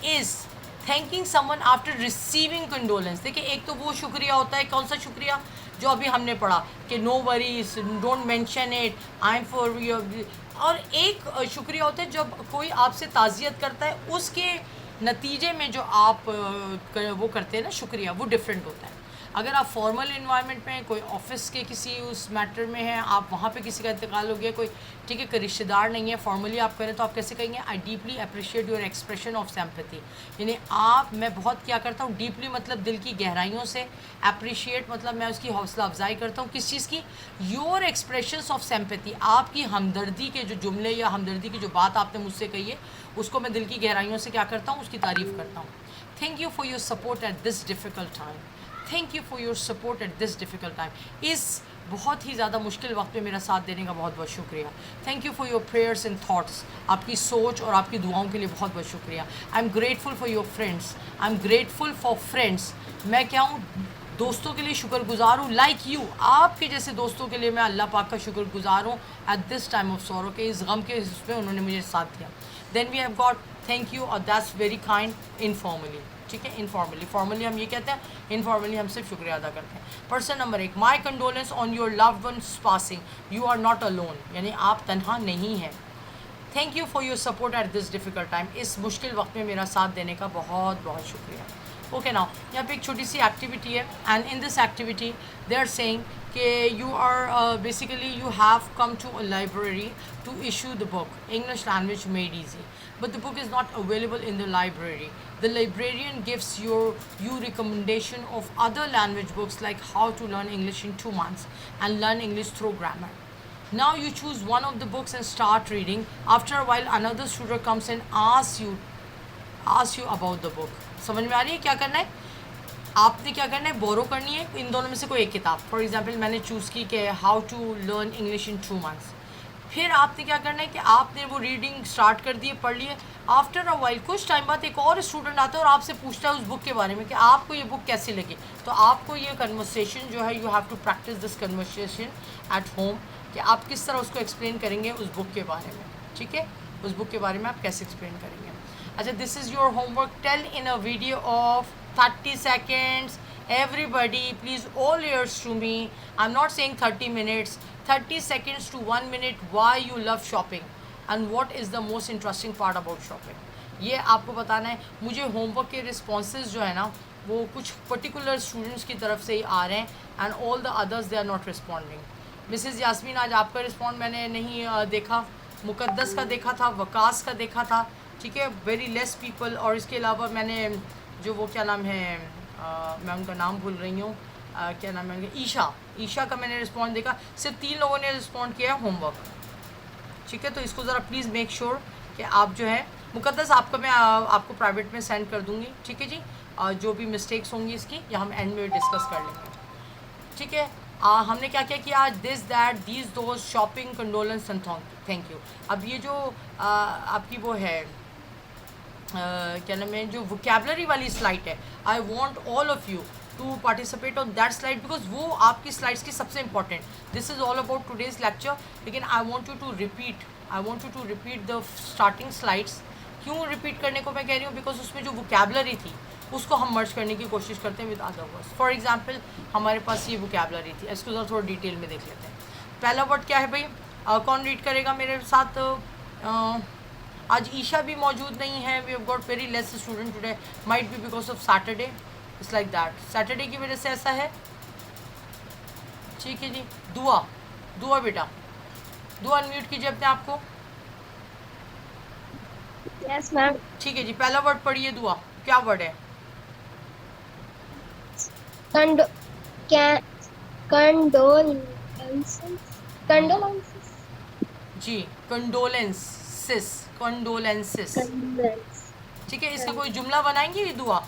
is thanking someone after receiving condolence. देखिए, एक तो वो शुक्रिया होता है, कौन सा शुक्रिया, जो अभी हमने पढ़ा कि no worries, don't mention it, I'm for you. और एक शुक्रिया होता है जब कोई आपसे ताज़ियत करता है, उसके नतीजे में जो आप वो करते हैं ना शुक्रिया, वो डिफरेंट होता है। अगर आप फॉर्मल इन्वायरमेंट में, कोई ऑफिस के किसी उस मैटर में हैं, आप वहाँ पे किसी का इंतकाल हो गया, कोई, ठीक है, कोई रिश्तेदार नहीं है, फॉर्मली आप करें तो आप कैसे कहेंगे, I deeply appreciate your expression of sympathy. यानी मैं बहुत क्या करता हूँ, डीपली मतलब दिल की गहराइयों से, अप्रिशिएट मतलब मैं उसकी हौसला अफजाई करता हूँ, किस चीज़ की, योर एक्सप्रेशंस ऑफ सिंपैथी, आपकी हमदर्दी के जो जुमले या हमदर्दी की जो बात आपने मुझसे कही है, उसको मैं दिल की गहराइयों से क्या करता हूँ, उसकी तारीफ़ करता हूँ। Thank you for your support at this difficult time. Thank you for your support at this difficult time. इस बहुत ही ज़्यादा मुश्किल वक्त में मेरा साथ देने का बहुत बहुत शुक्रिया। Thank you for your prayers and thoughts, आपकी सोच और आपकी दुआओं के लिए बहुत बहुत शुक्रिया। I am grateful for your friends, I am grateful for friends. मैं क्या हूँ, दोस्तों के लिए शुक्रगुजार हूँ, लाइक यू, आपके जैसे दोस्तों के लिए मैं अल्लाह पाक का शुक्रगुजार हूँ at this time of sorrow, के इस गम के इसमें उन्होंने मुझे साथ दिया। Then we have got thank you, और दैट्स वेरी काइंड इनफॉर्मली, ठीक है। इनफॉर्मली, फॉर्मली हम ये कहते हैं, इनफॉर्मली हम सिर्फ शुक्रिया अदा करते हैं। Person number 1, my condolences on your loved one's passing, you are not alone, यानी आप तनहा नहीं हैं। Thank you for your support at this difficult time, इस मुश्किल वक्त में मेरा साथ देने का बहुत बहुत शुक्रिया। ओके, नाउ यहाँ पे एक छोटी सी एक्टिविटी है, and in this activity they are saying कि you are basically you have come to a library to issue the book English language made easy, but the book is not available in the library. The librarian gives you recommendation of other language books like How to Learn English in 2 months and Learn English through Grammar. Now you choose one of the books and start reading. After a while another student comes and asks you about the book. समझ में आ रही है क्या करना है? आपने क्या करना है, बोरो करनी है इन दोनों में से कोई एक किताब। फॉर एग्जाम्पल मैंने चूज़ की कि how to learn English in 2 months। फिर आपने क्या करना है कि आपने वो रीडिंग स्टार्ट कर दिए, पढ़ लिए। आफ्टर अ वाइल कुछ टाइम बाद एक और स्टूडेंट आता है और आपसे पूछता है उस बुक के बारे में कि आपको ये बुक कैसी लगी। तो आपको ये कन्वर्सेशन जो है, you have to practise this conversation at home, कि आप किस तरह उसको एक्सप्लेन करेंगे उस बुक के बारे में। ठीक है, उस बुक के बारे में आप कैसे एक्सप्लेन करेंगे। अच्छा, this is your homework. Tell in a video of 30 seconds. Everybody, please all ears to me. I'm not saying 30 minutes. 30 seconds to 1 minute. Why you love shopping and what is the most interesting part about shopping. ये आपको बताना है। मुझे homework के responses जो है ना, वो कुछ पर्टिकुलर स्टूडेंट्स की तरफ से ही आ रहे हैं and all the others they are not responding. Mrs Yasmin, आज आपका रिस्पॉन्ड मैंने नहीं देखा। मुकद्दस का देखा था, वकास का देखा था। ठीक है, वेरी लेस पीपल। और इसके अलावा मैंने जो वो क्या नाम है, मैं उनका नाम भूल रही हूँ, क्या नाम है उनका, ईशा का मैंने रिस्पॉन्ड देखा। सिर्फ 3 लोगों ने रिस्पॉन्ड किया है होमवर्क। ठीक है, तो इसको ज़रा प्लीज़ मेक श्योर कि आप जो है, मुकद्दस आपका मैं आपको प्राइवेट में सेंड कर दूँगी। ठीक है जी, जो भी मिस्टेक्स होंगी इसकी, या हम एंड में डिस्कस कर लेंगे। ठीक है, हमने क्या क्या किया, this that these those shopping condolence and thank you. अब ये जो आपकी वो है क्या नाम है, जो वोकेबलरी वाली स्लाइड है, I want all of you to participate on that slide, because वो आपकी स्लाइड्स की सबसे important. This is all about today's lecture, लेकिन I want you to repeat the starting slides. क्यों रिपीट करने को मैं कह रही हूँ, बिकॉज उसमें जो वोकेबलरी थी उसको हम मर्ज करने की कोशिश करते हैं with other words. For example, हमारे पास ये वोकेबलरी थी, इसको ज़रा थोड़ा डिटेल में देख लेते हैं। पहला वर्ड क्या है भाई, कौन रीड करेगा मेरे साथ। आज ईशा भी मौजूद नहीं है। We have got very less student today, might be because of Saturday, it's like that, Saturday की वजह से ऐसा है। ठीक है जी, दुआ बेटा, दुआ अनम्यूट कीजिए अपने आप को। Yes ma'am. ठीक है जी, पहला वर्ड पढ़िए दुआ, क्या वर्ड है। कंडोलेंसेस। जी, कंडोलेंसेस। ठीक है, इसका कोई जुमला बनाएंगे ये दुआ।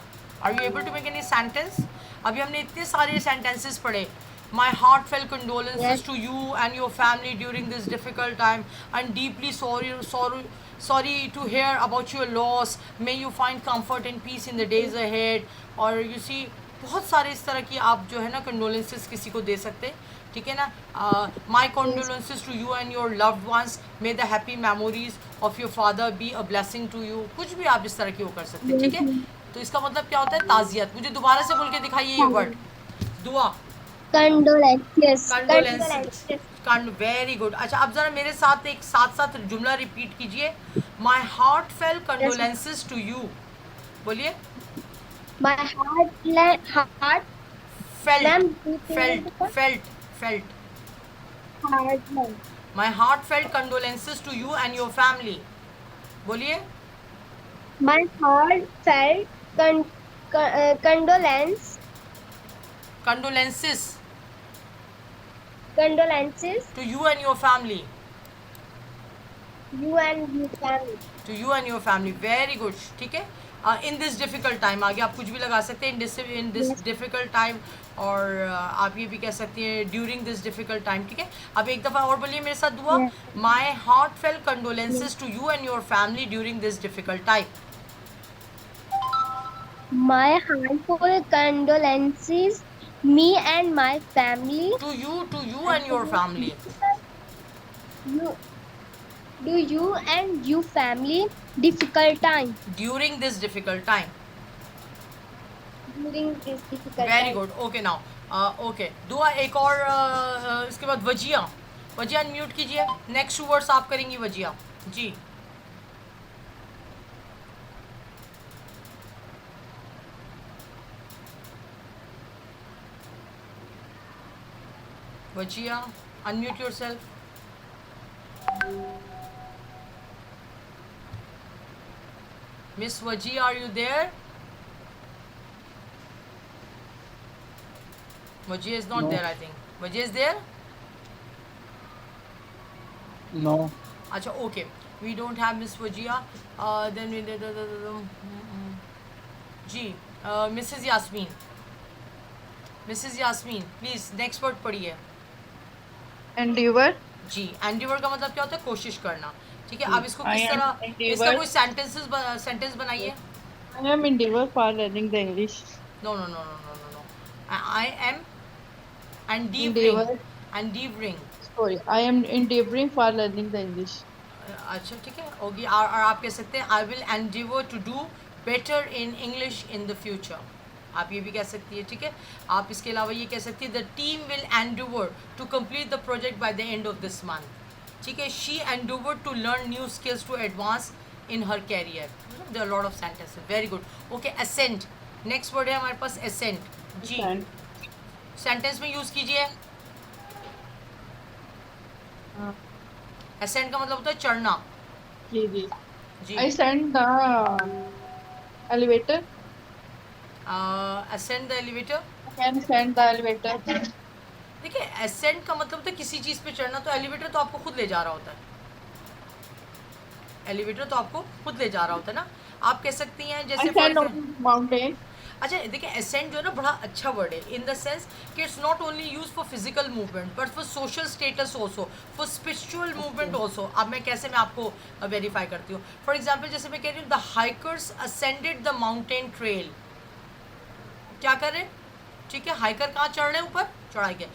Are you able to make any sentence. अभी हमने इतने सारे सेंटेंसेस पढ़े। My heartfelt condolences to you and your family during this difficult time and deeply sorry to hear about your loss, may you find comfort and peace in the days ahead. और you see, बहुत सारे इस तरह की आप जो है ना कंडोलेंसेस किसी को दे सकते। ठीक है ना, my condolences to you and your loved ones, may the happy memories of your father be a blessing to you. कुछ भी आप इस तरह की वो कर सकते हैं। ठीक है, तो इसका मतलब क्या होता है, ताज़ियत। मुझे दोबारा से बोल के दिखाइए ये वर्ड, दुआ। कंडोलेंसेस। Very good. अच्छा, अब जरा मेरे साथ एक साथ जुमला रिपीट कीजिए। My heartfelt condolences to you, बोलिए। My heart felt my heartfelt condolences to you and your family, बोलिए। My heart felt condolences to you and your family. you and your family. To you and your family, very good। ठीक है, in this difficult time, आगे आप कुछ भी लगा सकते हैं, इन दिस डिफ़िकल्ट टाइम, और आप ये भी कह सकती हैं ड्यूरिंग दिस डिफ़िकल्ट टाइम। ठीक है, अब एक दफ़ा और बोलिए मेरे साथ दुआ। My heartfelt condolences to you and your family during this difficult time. My heartfelt condolences me and my family. To you and your family. You and you family difficult time. During this difficult time. During this difficult Very time. good. Okay now. Okay. दुआ एक और इसके बाद Wajiha unmute कीजिए। Next words आप करेंगी वजिया जी। Wajiha, unmute yourself. Miss Wajia, are you there? Wajia is not there, I think. Wajia is there? No. Acha, okay. We don't have Miss Wajia. Then we did. Ji, Mrs. Yasmin, please next word पढ़िए। Endeavor. जी, endeavour का मतलब क्या होता है? कोशिश करना। ठीक है, अब इसको I किस am तरह, इसका endeavor. कोई सेंटेंस बनाइए। I am endeavor for learning the English. No no no no no no no, I am endeavouring, Endeavor. Endeavouring. Sorry, I am endeavoring for learning the English. अच्छा ठीक है, होगी। और आप कह सकते हैं I will endeavour to do better in English in the future. आप ये भी कह सकती है। ठीक है, आप इसके अलावा ये कह सकती है the team will endeavour to complete the project by the end of this month. ठीक है, she endeavour to learn new skills to advance in her career. There are lot of sentences, very good. Okay, ascent, next word है हमारे पास ascent. जी, And sentence में use कीजिए। Ascent का मतलब होता है चढ़ना। जी जी. जी, I send the elevator. Ascend the elevator. I can send the elevator. देखिए, एसेंट का मतलब होता है किसी चीज़ पे चढ़ना, तो एलिवेटर तो आपको खुद ले जा रहा होता है। एलिवेटर तो आपको खुद ले जा रहा होता है ना। आप कह सकती हैं I जैसे send on mountain. अच्छा देखिए, एसेंट जो है ना बड़ा अच्छा वर्ड है इन द सेंस कि it's not only use for physical movement but for social status also, for spiritual movement also. अब मैं कैसे, मैं आपको वेरीफाई करती हूँ। फॉर एग्जाम्पल जैसे मैं कह रही हूँ the hikers ascended the mountain trail. क्या कर रहे हैं? ठीक है, हाइकर कहाँ चढ़ रहे हैं? ऊपर चढ़ाई के।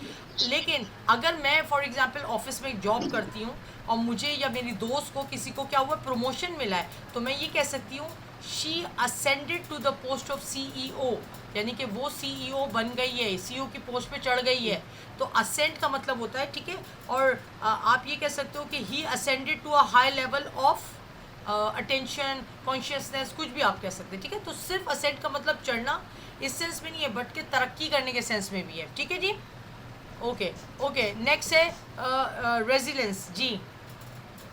लेकिन अगर मैं फॉर एग्जांपल ऑफिस में जॉब करती हूँ और मुझे या मेरी दोस्त को किसी को क्या हुआ, प्रमोशन मिला है, तो मैं ये कह सकती हूँ she ascended to the post of CEO, यानी कि वो CEO बन गई है, CEO की पोस्ट पे चढ़ गई है। तो असेंड का मतलब होता है, ठीक है। और आप ये कह सकते हो कि he ascended to a high level of attention, consciousness, कुछ भी आप कह सकते हैं। ठीक है, तो सिर्फ असेंड का मतलब चढ़ना इस सेंस में नहीं है बट के तरक्की करने के सेंस में भी है। ठीक है जी, ओके ओके। नेक्स्ट है रेजिलेंस। जी,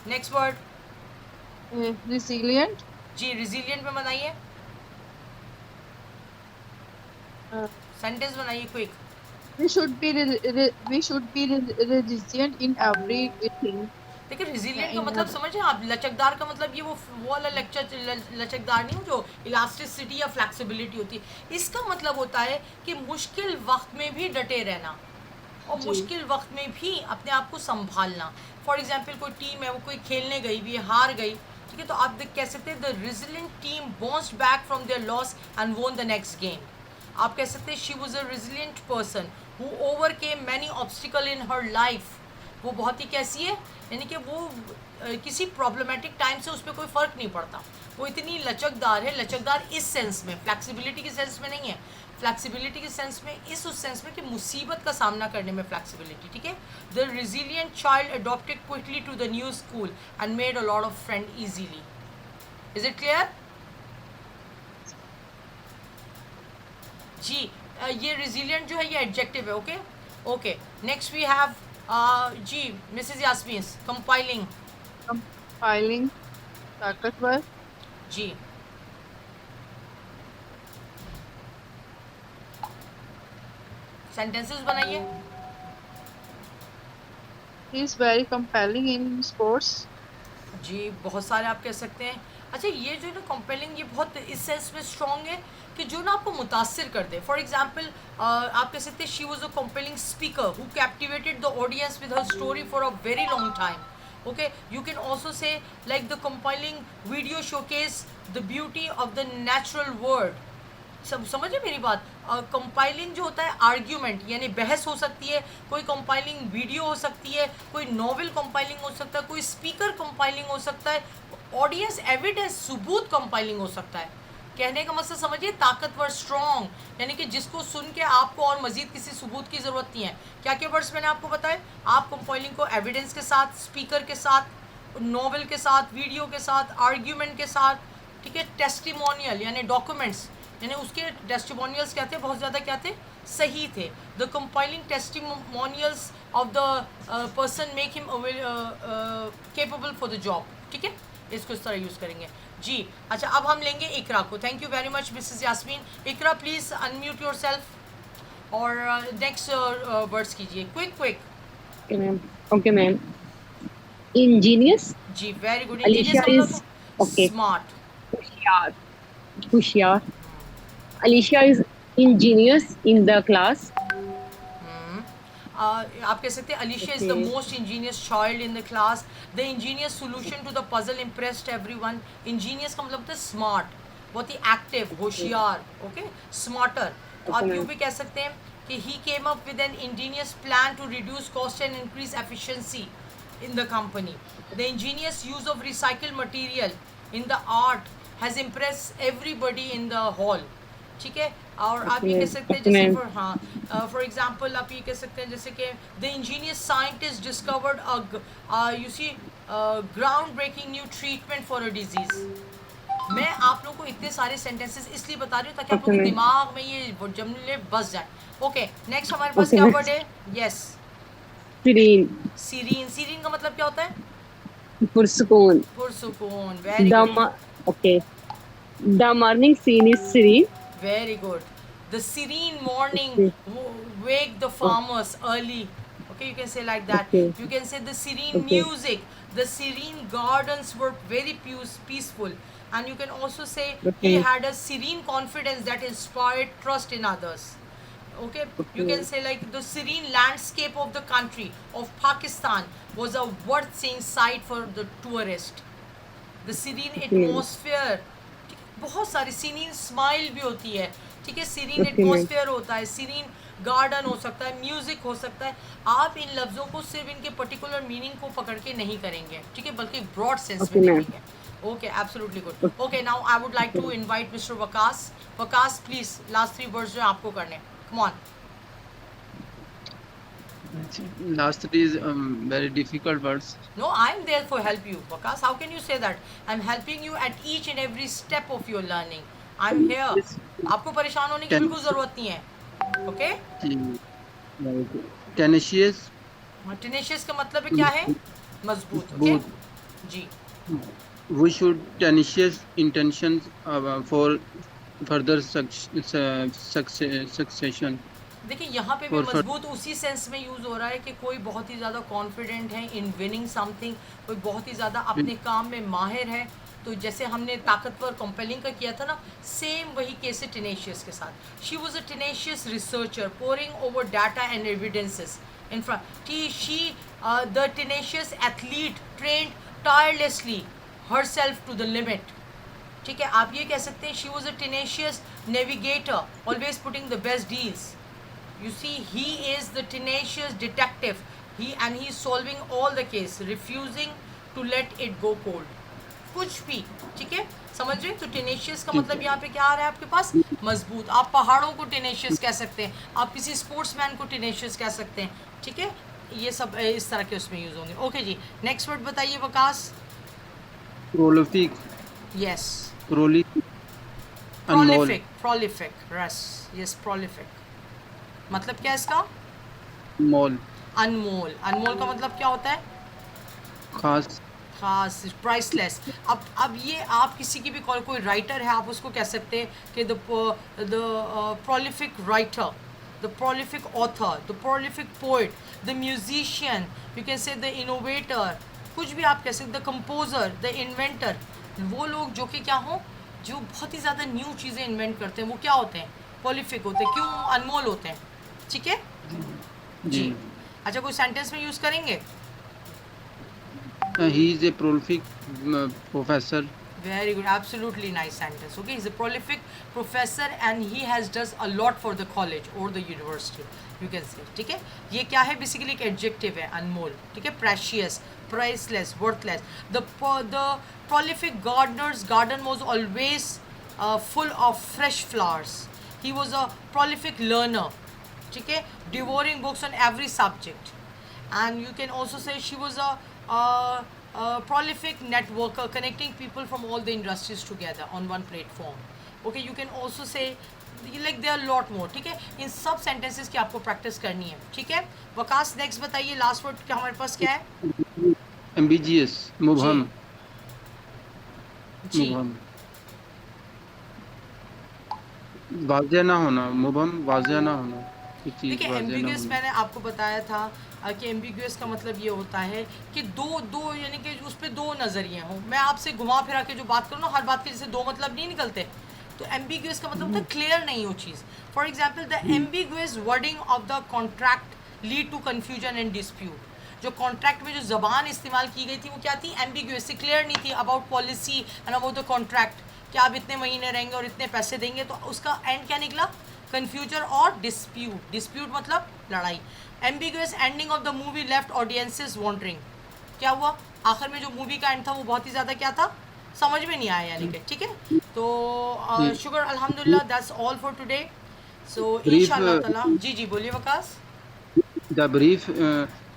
नेक्स्ट वर्ड। Resilient. जी, रिजिलियंट में बनाइए, सेंटेंस बनाइए quick. We should be resilient in everything. देखिए, रिजिलियंट का मतलब समझे आप? लचकदार का मतलब ये वो वाला लचकदार नहीं हो जो इलास्टिसिटी या फ्लेक्सिबिलिटी होती है। इसका मतलब होता है कि मुश्किल वक्त में भी डटे रहना और जी. मुश्किल वक्त में भी अपने आप को संभालना। फॉर एग्जाम्पल कोई टीम है, वो कोई खेलने गई भी है, हार गई, ठीक है, तो आप कह सकते हैं the resilient team bounced back from there loss and won the next game. आप कह सकते हैं she was a resilient person who overcame many obstacle in her life. वो बहुत ही कैसी है, यानी कि वो किसी प्रॉब्लमेटिक टाइम से उस पर कोई फ़र्क नहीं पड़ता, वो इतनी लचकदार है। लचकदार इस सेंस में, फ्लैक्सिबिलिटी के सेंस में नहीं है। फ्लैक्सिबिलिटी के सेंस में उस सेंस में कि मुसीबत का सामना करने में फ्लैक्सिबिलिटी। ठीक है, the resilient child adopted quickly to the new school and made a lot of friend easily. Is it clear? जी, ये रेजिलियंट जो है ये एडजेक्टिव है। Okay okay, next we have जी मिसेस यास्मीन, कंपाइलिंग। Compiling. ताकतवर. जी, सेंटेंसेस बनाइए। He is very compelling in sports. जी, बहुत सारे आप कह सकते हैं। अच्छा, ये जो है ना कंपेलिंग, ये बहुत इस सेंस में स्ट्रॉन्ग है कि जो ना आपको मुतासिर कर दे। फॉर एग्जाम्पल आप कह सकते हैं she was a compelling speaker who captivated the audience with her story for a very long time. Okay, you can also say like the compiling video showcase the beauty of the natural world. सब समझे मेरी बात? Compiling जो होता है argument, यानी बहस हो सकती है, कोई कंपाइलिंग वीडियो हो सकती है, कोई नॉवल कंपाइलिंग हो सकता है, कोई स्पीकर कंपाइलिंग हो सकता है, ऑडियंस एविडेंस सबूत कंपाइलिंग हो सकता है। कहने का मतलब समझिए, ताकतवर, स्ट्रॉन्ग, यानी कि जिसको सुन के आपको और मजीद किसी सबूत की ज़रूरत नहीं है। क्या क्या वर्ड्स मैंने आपको बताए? आप कंपाइलिंग को एविडेंस के साथ, स्पीकर के साथ, नॉवल के साथ, वीडियो के साथ, आर्ग्यूमेंट के साथ, ठीक है, टेस्टिमोनियल यानी डॉक्यूमेंट्स, यानी उसके टेस्टिमोनियल्स क्या थे, बहुत ज़्यादा क्या थे, सही थे। The compiling testimonials of the person make him capable for the job. ठीक है, इसको इस तरह यूज़ करेंगे जी। अच्छा, अब हम लेंगे इकरा को। Thank you very much Mrs Yasmin. Iqra please unmute yourself और नेक्स्ट वर्ड्स कीजिए quick quick. Okay, ma'am. Okay, ma'am. Ingenious. जी, very good. Alicia is okay. Smart. Hushiyar. Hushiyar. Alicia is ingenious in the class. आप कह सकते हैं Alicia is the Okay. Most ingenious child in the class. The ingenious solution to the puzzle impressed everyone. Ingenious का मतलब होता है smart, बहुत ही एक्टिव, होशियार. Okay, smarter. तो आप Okay, यूँ ma'am. भी कह सकते हैं कि he came up with an ingenious plan to reduce cost and increase efficiency in the company. The ingenious use of recycled material in the art has impressed everybody in the hall. ठीक है. और आप ये Okay, कह सकते हैं okay, जैसे ma'am. For हाँ फॉर एग्जांपल आप ये कह सकते हैं जैसे कि the ingenious scientist discovered you see groundbreaking new treatment for a disease. मैं आप लोगों को इतने सारे सेंटेंसेस इसलिए बता रही हूँ ताकि आप Okay, लोगों के ma'am. दिमाग में ये जमले बस जाए. ओके, नेक्स्ट हमारे पास Okay, क्या ma'am. वर्ड है? Yes, Serene. सीरीन. सीरीन का मतलब क्या होता है? पुरसुकून. पुरसुकून. Very The good. okay. The morning scene is serene. Very good. The serene morning Okay. wake the farmers early. Okay, you can say like that. Okay. You can say the serene Okay. music. The serene gardens were very peaceful. And you can also say he Okay. had a serene confidence that inspired trust in others. Okay, you can say like the serene landscape of the country of Pakistan was a worth seeing sight for the tourist. The serene atmosphere. ठीक है, बहुत सारी serine smile भी होती है. ठीक है, serine Okay, atmosphere होता है, सीरीन गार्डन हो सकता है, म्यूजिक हो सकता है. आप इन लफ्ज़ों को सिर्फ इनके पर्टिकुलर मीनिंग को पकड़ के नहीं करेंगे. ठीक है, बल्कि ब्रॉड सेंस Okay, में ma'am. देखेंगे. Okay, absolutely good. Okay, now I would like to invite Mr Waqas. Waqas please last 3 words जो आपको करने. Come on. Last three is very difficult words. No, I'm there for help you, Waqas. How can you say that? I'm helping you at each and every step of your learning. I'm here. आपको परेशान होने की बिल्कुल ज़रूरत नहीं है. Okay? Tenacious. Tenacious का मतलब है क्या है? मजबूत. Okay? Ji. We should tenacious intentions for further succession. देखिए यहाँ पे भी और मजबूत उसी सेंस में यूज़ हो रहा है कि कोई बहुत ही ज़्यादा कॉन्फिडेंट है इन विनिंग समथिंग, कोई बहुत ही ज़्यादा अपने काम में माहिर है. तो जैसे हमने ताकतवर कंपेलिंग का किया था ना, सेम वही केस है टेनेशियस के साथ. She was a tenacious researcher poring over data and evidences in front. She the tenacious athlete trained tirelessly herself to the limit. ठीक है, आप ये कह सकते हैं she was a tenacious navigator always putting the best deals. You see, he is the tenacious detective. He is solving all the case, refusing to let it go cold. कुछ भी. ठीक है, समझ रहे हैं? तो tenacious का मतलब यहाँ पे क्या आ रहा है आपके पास? मजबूत. आप पहाड़ों को tenacious कह सकते हैं, आप किसी स्पोर्ट्समैन को tenacious कह सकते हैं. ठीक है, ये सब इस तरह के उसमें यूज होंगे. ओके जी, नेक्स्ट वर्ड बताइए Waqas. Prolific. Yes, Unmol. prolific. Yes, prolific. मतलब क्या इसका? Mol. अनमोल. अनमोल का मतलब क्या होता है? खास. खास, प्राइसलेस. अब ये आप किसी की भी कोई राइटर है, आप उसको कह सकते हैं कि the prolific writer, the prolific author, the prolific poet, the musician, you can से द इनोवेटर. कुछ भी आप कह सकते, द कंपोजर, द इन्वेंटर. वो लोग जो कि क्या हो, जो बहुत ही ज़्यादा न्यू चीज़ें इन्वेंट करते हैं, वो क्या होते हैं? प्रोलिफिक होते हैं. क्यों? अनमोल होते हैं. ठीक है जी. अच्छा, कोई सेंटेंस में यूज़ करेंगे? He is a prolific professor. Very good, absolutely nice sentence. Okay, he's a prolific professor and he has does a lot for the college or the university. You can say. ठीक है, ये क्या है? Basically एक adjective है, अनमोल. ठीक है, precious, priceless, worthless. The prolific gardener's garden was always full of fresh flowers. He was a prolific learner. ठीक है, devouring books on every subject. And you can also say she was a prolific networker connecting people from all the industries together on one platform. Okay, you can also say like there are lot more. ठीक है, इन सब sentences की आपको practice करनी है. ठीक है, Waqas next बताइए, लास्ट वर्ड क्या हमारे पास क्या है? Ambiguous. मुबहम. जी. मुबहम. वाज़ेह ना होना. मुबहम वाज़ेह ना होना. देखिए, एम्बिगुअस मैंने आपको बताया था कि एम्बिगुअस का मतलब ये होता है कि दो यानी कि उस पर दो नज़रिए हों. मैं आपसे घुमा फिरा के जो बात करूँ ना, हर बात के जैसे दो मतलब नहीं निकलते. तो एम्बिगुअस का मतलब होता है क्लियर नहीं हो चीज़. For example, the ambiguous wording of the contract lead to confusion and dispute. जो कॉन्ट्रैक्ट में जो ज़बान इस्तेमाल की गई थी वो क्या थी, एम्बिग्यूअस, क्लियर नहीं थी about policy and about the contract, कि आप इतने महीने रहेंगे और इतने पैसे देंगे, तो उसका एंड क्या निकला, कन्फ्यूजन और डिस्प्यूट। डिस्प्यूट मतलब लड़ाई। Ambiguous ending of the movie left audiences wondering, क्या हुआ, आखिर में जो मूवी का एंड था वो बहुत ही ज़्यादा क्या था, समझ में नहीं आया यानी कि, ठीक है। तो शुक्र अल्हम्दुलिल्लाह, दैट्स ऑल फॉर टुडे। सो इंशाल्लाह ताला, जी जी बोलिए Waqas. The brief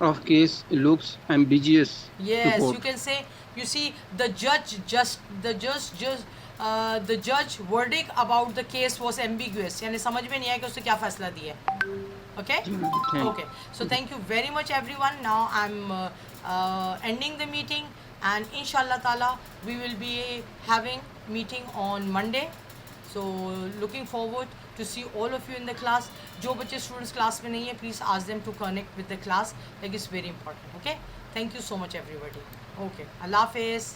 of case looks ambiguous. Yes, to you quote. can say, you see, the judge verdict about the case was ambiguous, यानी समझ में नहीं आया कि उसने क्या फैसला दिया है। Okay? Thank- Okay. So thank you very much everyone. Now I'm ending the meeting, and inshallah taala we will be having meeting on Monday. So looking forward to see all of you in the class. जो बच्चे students class में नहीं है, please ask them to connect with the class, like it's very important. Okay? Thank you so much everybody. Okay. Allah Hafiz.